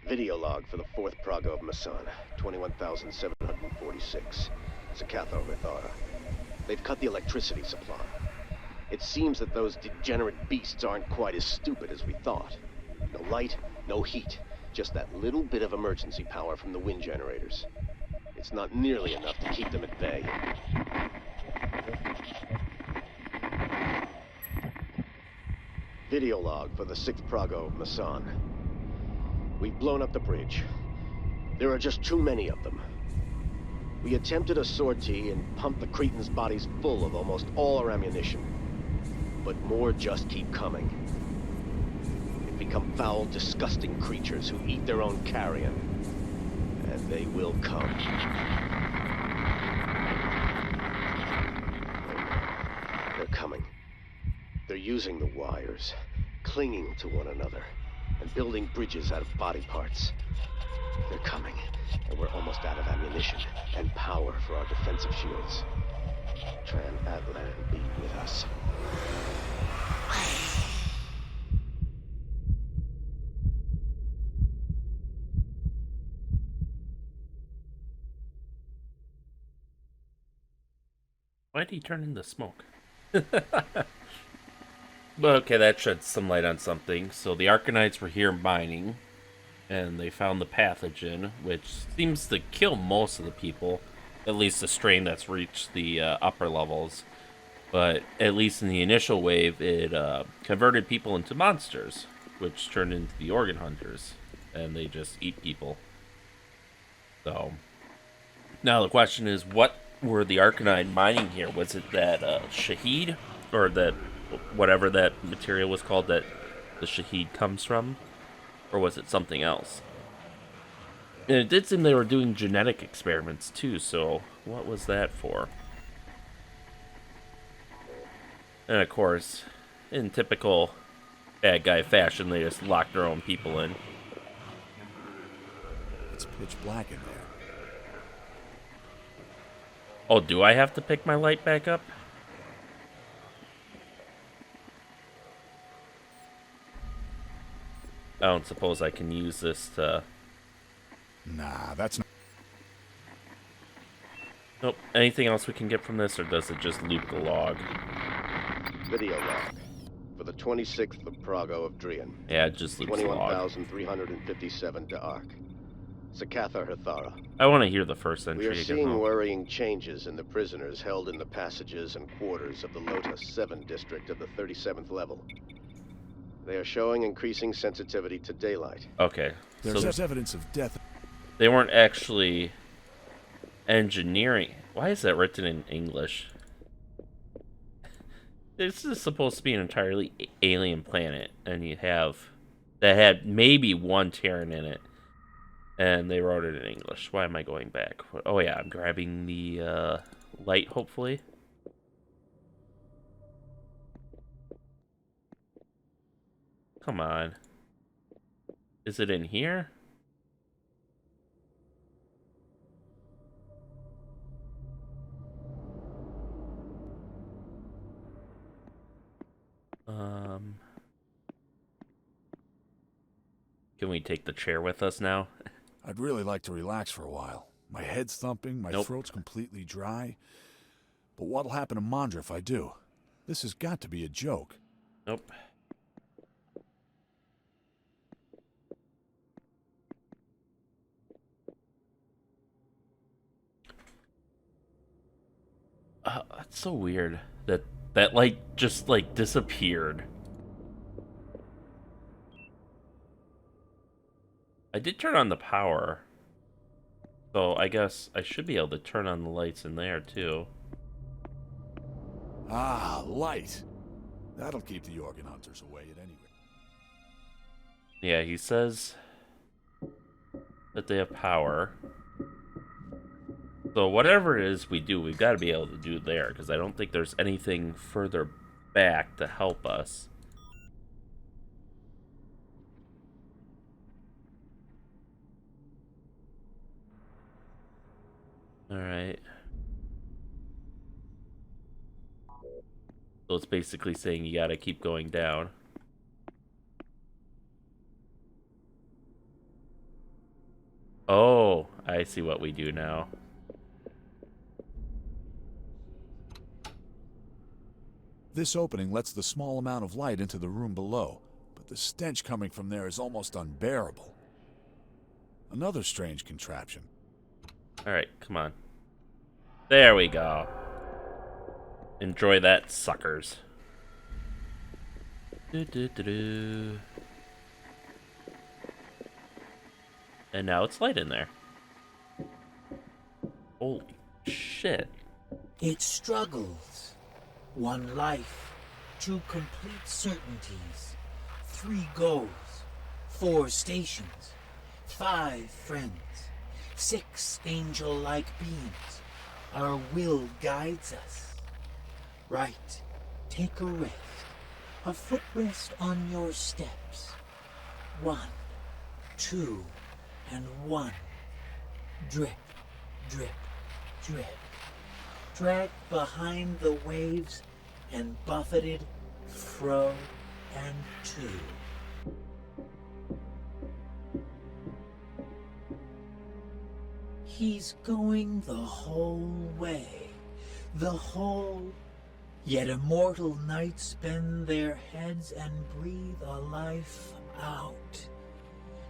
Video log for the 4th Praga of Masan, 21,746. Sakatha Rithara. They've cut the electricity supply. It seems that those degenerate beasts aren't quite as stupid as we thought. No light, no heat, just that little bit of emergency power from the wind generators. It's not nearly enough to keep them at bay. Video log for the 6th Praga of Masan. We've blown up the bridge. There are just too many of them. We attempted a sortie and pumped the Cretans' bodies full of almost all our ammunition. But more just keep coming. They've become foul, disgusting creatures who eat their own carrion. And they will come. They're coming. They're using the wires, clinging to one another, and building bridges out of body parts. They're coming, and we're almost out of ammunition and power for our defensive shields. Tran-Atlan be with us. Why'd he turn into smoke? But okay, that sheds some light on something. So the Arcanites were here mining, and they found the pathogen, which seems to kill most of the people, at least the strain that's reached the upper levels. But at least in the initial wave, it converted people into monsters, which turned into the organ hunters, and they just eat people. So now the question is, what were the Arcanine mining here? Was it that Shahid, or that whatever that material was called that the Shahid comes from? Or was it something else? And it did seem they were doing genetic experiments too, so what was that for? And of course, in typical bad guy fashion, they just locked their own people in. It's pitch black in there. Oh, do I have to pick my light back up? I don't suppose I can use this to... Nah, that's not... Nope. Anything else we can get from this, or does it just loop the log? Video log for the 26th of Praga of Drian. Yeah, it just loops the log. 21,357 to Ark. Sakatha Rithara. I want to hear the first entry We are again. seeing though. worrying changes in the prisoners held in the passages and quarters of the Lotus 7 district of the 37th level. They are showing increasing sensitivity to daylight. Okay, There's so evidence of death. they weren't actually engineering. Why is that written in English? This is supposed to be an entirely alien planet, and you have that had maybe one Terran in it, and they wrote it in English. Why am I going back? Oh yeah, I'm grabbing the light, hopefully. Come on. Is it in here? Can we take the chair with us now? I'd really like to relax for a while. My head's thumping, my Nope. throat's completely dry. But what'll happen to Mandra if I do? This has got to be a joke. Nope. That's so weird that that light just like disappeared. I did turn on the power, so I guess I should be able to turn on the lights in there too. Ah, light. That'll keep the organ hunters away at any rate. Yeah, he says that they have power. So whatever it is we do, we've got to be able to do it there, because I don't think there's anything further back to help us. Alright. So it's basically saying you gotta keep going down. Oh, I see what we do now. This opening lets the small amount of light into the room below, but the stench coming from there is almost unbearable. Another strange contraption. Alright, come on. There we go. Enjoy that, suckers. Do-do-do-do. And now it's light in there. Holy shit. It struggles. One life, two complete certainties, 3 goals, 4 stations, 5 friends, 6 angel-like beings. Our will guides us. Right, take a rest, a footrest on your steps. 1, 2, and 1. Drip, drip, drip. Dragged behind the waves and buffeted fro and to. He's going the whole way, the whole. Yet immortal knights bend their heads and breathe a life out.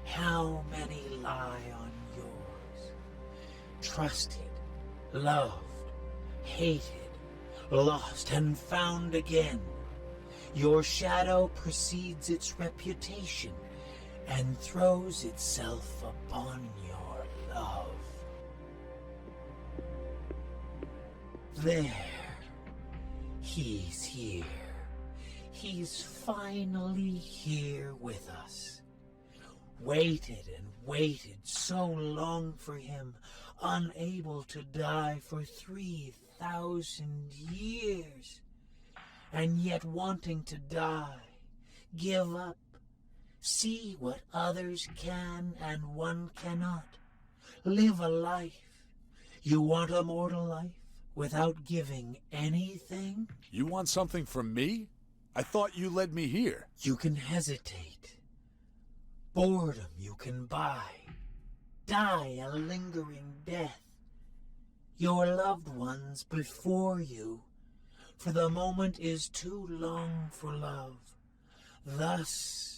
How many lie on yours? Trusted, loved, hated, lost, and found again. Your shadow precedes its reputation and throws itself upon your love. There, he's here. He's finally here with us. Waited and waited so long for him, unable to die for 3,000 years, and yet wanting to die, give up, see what others can and one cannot, live a life. You want a mortal life without giving anything? You want something from me? I thought you led me here. You can hesitate. Boredom you can buy. Die a lingering death. Your loved ones before you, for the moment is too long for love. Thus...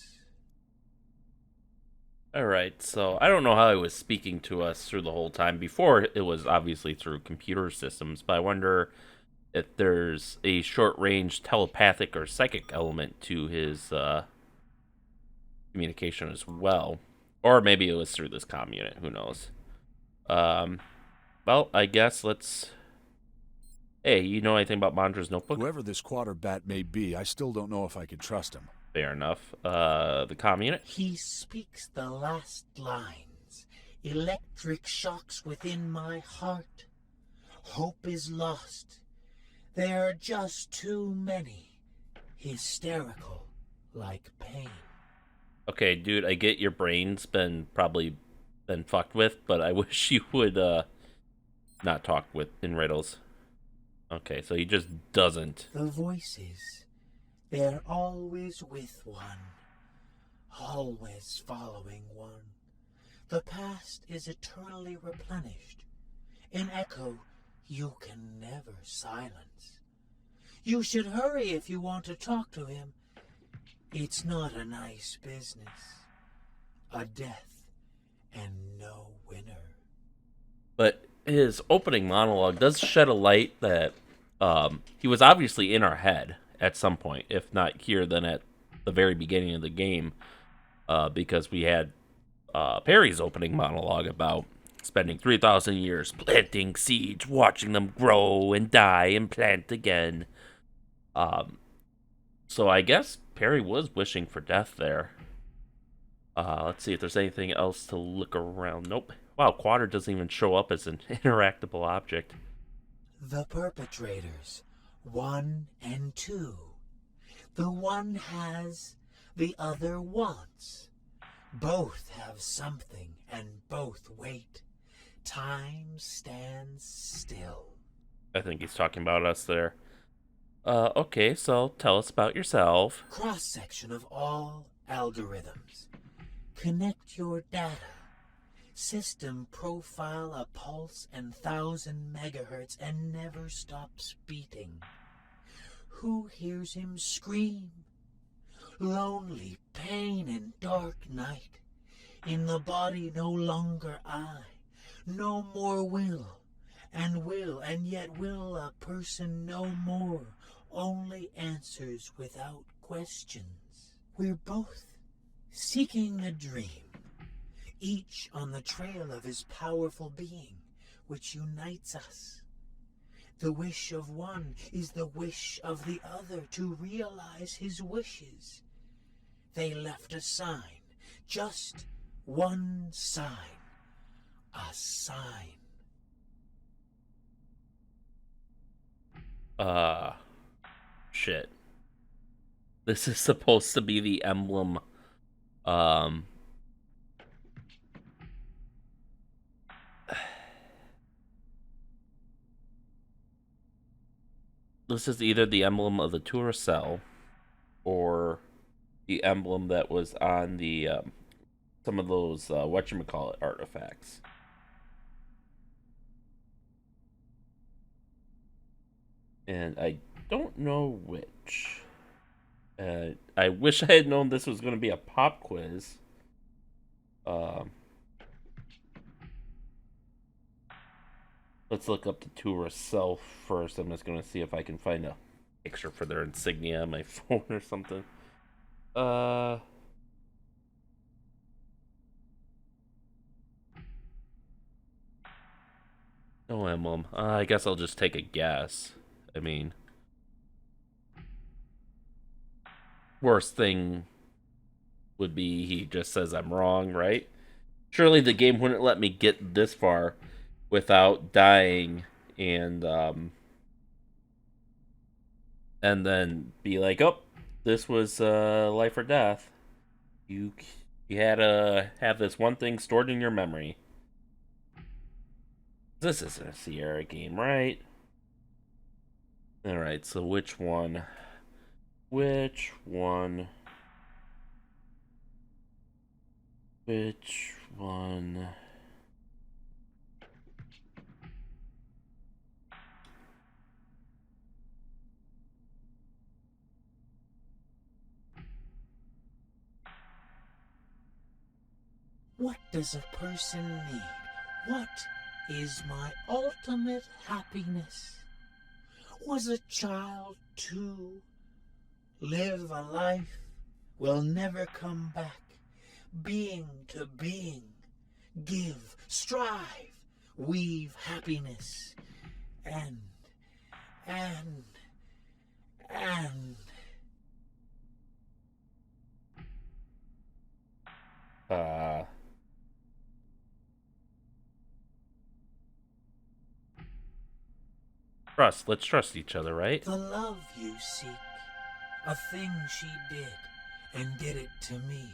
Alright, so I don't know how he was speaking to us through the whole time. Before, it was obviously through computer systems, but I wonder if there's a short-range telepathic or psychic element to his communication as well. Or maybe it was through this comm unit, who knows. Well, I guess let's... Hey, you know anything about Mandra's notebook? Whoever this Quotter Batt may be, I still don't know if I can trust him. Fair enough. The comm unit? He speaks the last lines. Electric shocks within my heart. Hope is lost. There are just too many. Hysterical, like pain. Okay, dude, I get your brain's probably been fucked with, but I wish you would not talk in riddles. Okay, so he just doesn't. The voices, they're always with one, always following one. The past is eternally replenished. In echo, you can never silence. You should hurry if you want to talk to him. It's not a nice business. A death and no winner. But his opening monologue does shed a light that he was obviously in our head at some point, if not here, then at the very beginning of the game, because we had Perry's opening monologue about spending 3,000 years planting seeds, watching them grow and die and plant again. So I guess Perry was wishing for death there. Let's see if there's anything else to look around. Nope. Wow, Quotter doesn't even show up as an interactable object. The perpetrators, 1 and 2. The one has, the other wants. Both have something and both wait. time stands still. I think he's talking about us there. Okay, so tell us about yourself. Cross-section of all algorithms. Connect your data. System profile a pulse and 1,000 megahertz and never stops beating. Who hears him scream? Lonely pain and dark night. In the body no longer I. No more will, and yet will a person no more. Only answers without questions. We're both seeking a dream, each on the trail of his powerful being, which unites us. The wish of one is the wish of the other to realize his wishes. They left a sign, just one sign, a sign. Shit. This is supposed to be the emblem, this is either the emblem of the Terra cell or the emblem that was on the, some of those, whatchamacallit artifacts. And I don't know which. I wish I had known this was going to be a pop quiz. Let's look up the tour itself first. I'm just going to see if I can find a picture for their insignia on my phone or something. No emblem. I guess I'll just take a guess. I mean, worst thing would be he just says I'm wrong, right? Surely the game wouldn't let me get this far without dying and then be like, oh, this was life or death. You had to have this one thing stored in your memory. This isn't a Sierra game, right? Alright, so which one? Which one? Which one? What does a person need? What is my ultimate happiness? Was a child to live a life will never come back. Being to being, give, strive, weave happiness, and Trust. Let's trust each other, right? the love you seek, a thing she did, and did it to me.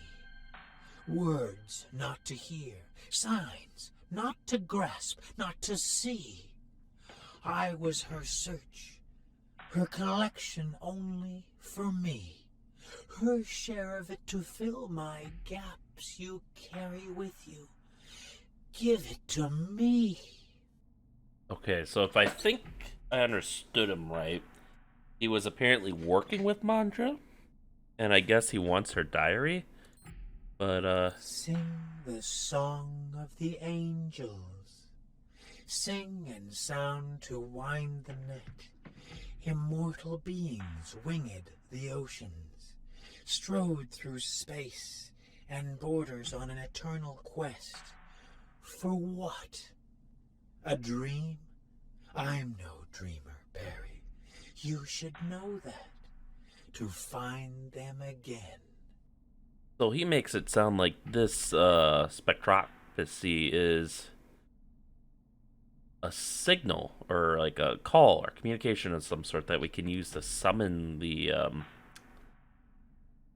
Words not to hear, signs not to grasp, not to see. I was her search, her collection only for me. Her share of it to fill my gaps you carry with you. Give it to me. Okay, so if I think I understood him right, he was apparently working with Mandra, and I guess he wants her diary. But, Sing the song of the angels. Sing and sound to wind the net. Immortal beings winged the oceans, strode through space and borders on an eternal quest. For what? A dream? I'm no dreamer, Barry. You should know that. To find them again. so he makes it sound like this, spectrophacy is a signal, or like a call, or communication of some sort that we can use to summon the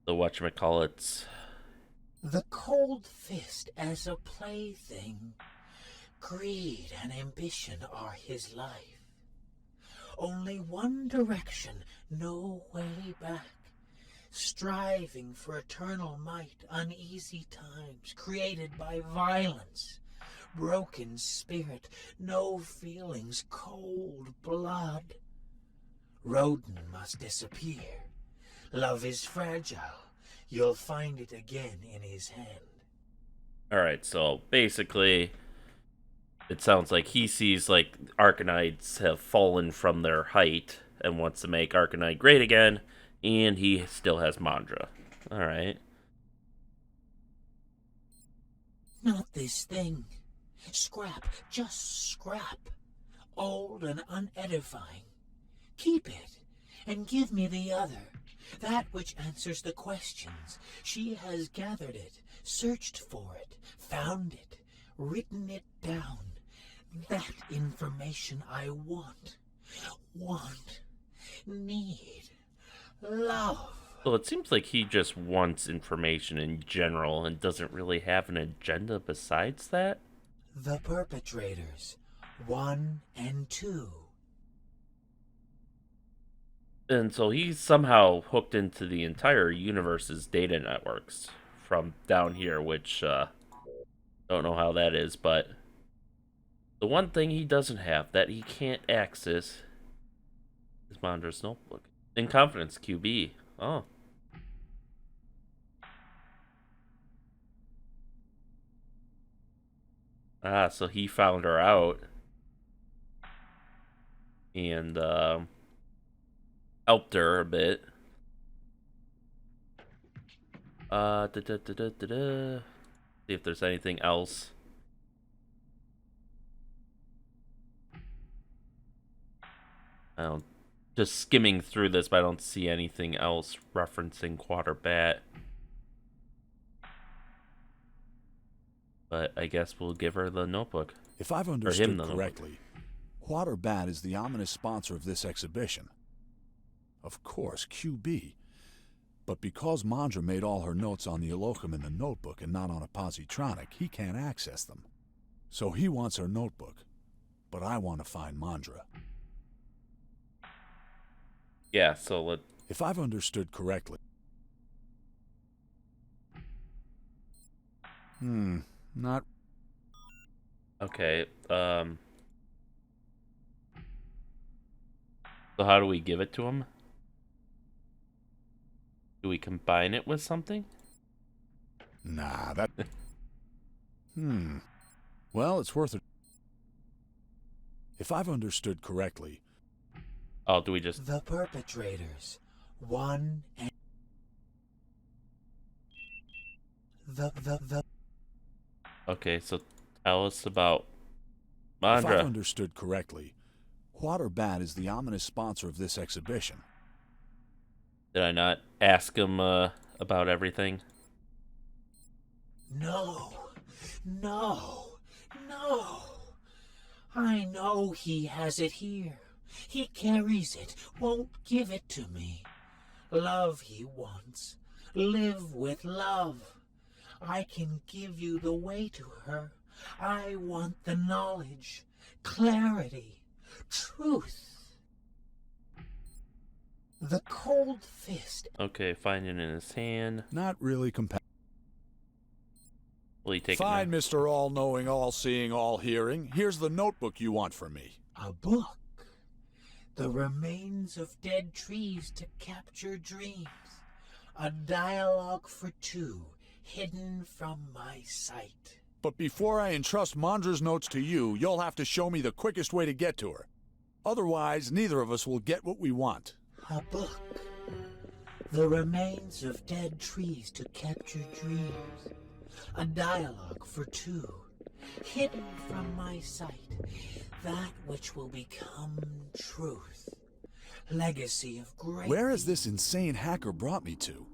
whatchamacallits. The cold fist as a plaything. Greed and ambition are his life. Only one direction, no way back. Striving for eternal might, uneasy times created by violence. Broken spirit, no feelings, cold blood. Rhodan must disappear. Love is fragile. You'll find it again in his hand. Alright, so basically, it sounds like he sees like Arcanites have fallen from their height and wants to make Arcanite great again, and he still has Mandra. Alright. Not this thing. Scrap, just scrap. Old and unedifying. Keep it, and give me the other. That which answers the questions. She has gathered it, searched for it, found it, written it down. That information I want, need, love. Well, it seems like he just wants information in general and doesn't really have an agenda besides that. The perpetrators, 1 and 2. And so he's somehow hooked into the entire universe's data networks from down here, which, don't know how that is, but the one thing he doesn't have that he can't access is Mandra's notebook. In confidence, QB. Oh. Ah, so he found her out. And, helped her a bit. See if there's anything else. I don't. Just skimming through this, but I don't see anything else referencing Quotter Batt. But I guess we'll give her the notebook. If I've understood correctly, Quotter Batt is the ominous sponsor of this exhibition. Of course, QB. But because Mandra made all her notes on the Eol-Toregent in the notebook and not on a positronic, he can't access them. So he wants her notebook, but I want to find Mandra. Yeah, so if I've understood correctly... not... Okay, so how do we give it to him? Do we combine it with something? Nah, that... Well, it's worth it. If I've understood correctly... Oh, do we just... The perpetrators. 1 and... The... Okay, so tell us about If I've Mandra. understood correctly, Quotter Batt is the ominous sponsor of this exhibition. Did I not ask him about everything? No. I know he has it here. He carries it, won't give it to me. Love he wants. Live with love. I can give you the way to her. I want the knowledge, clarity, truth. The cold fist. Okay, find it in his hand. Not really compatible. Will he take Fine, it now? Mr. All-Knowing, All-Seeing, All-Hearing. Here's the notebook you want from me. A book. The remains of dead trees to capture dreams. A dialogue for 2, hidden from my sight. But before I entrust Mandra's notes to you, you'll have to show me the quickest way to get to her. Otherwise, neither of us will get what we want. A book. The remains of dead trees to capture dreams. A dialogue for 2, hidden from my sight. That which will become truth. Legacy of great... Where has this insane hacker brought me to?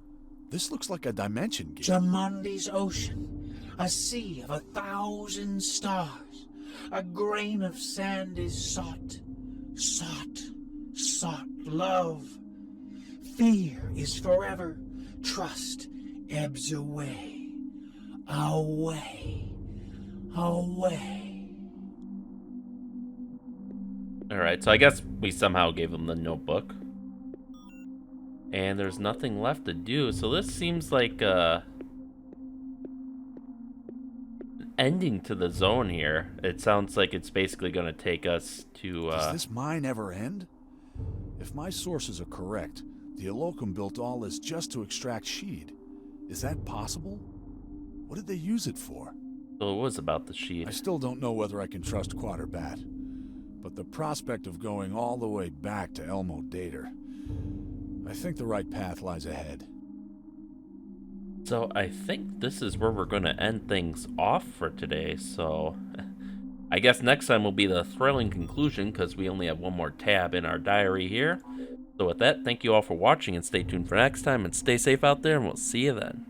This looks like a dimension gate. Jamondi's ocean. A sea of 1,000 stars. A grain of sand is sought. Sought love. Fear is forever. Trust ebbs away. Away. Alright, so I guess we somehow gave him the notebook. And there's nothing left to do, so this seems like an ending to the zone here. It sounds like it's basically going to take us to... Does this mine ever end? If my sources are correct, the Eol-Toregent built all this just to extract Sheed. Is that possible? What did they use it for? So it was about the sheet. I still don't know whether I can trust Quotter Batt, but the prospect of going all the way back to Elmo-Dater, I think the right path lies ahead. So I think this is where we're going to end things off for today, so I guess next time will be the thrilling conclusion because we only have one more tab in our diary here. So with that, thank you all for watching and stay tuned for next time and stay safe out there and we'll see you then.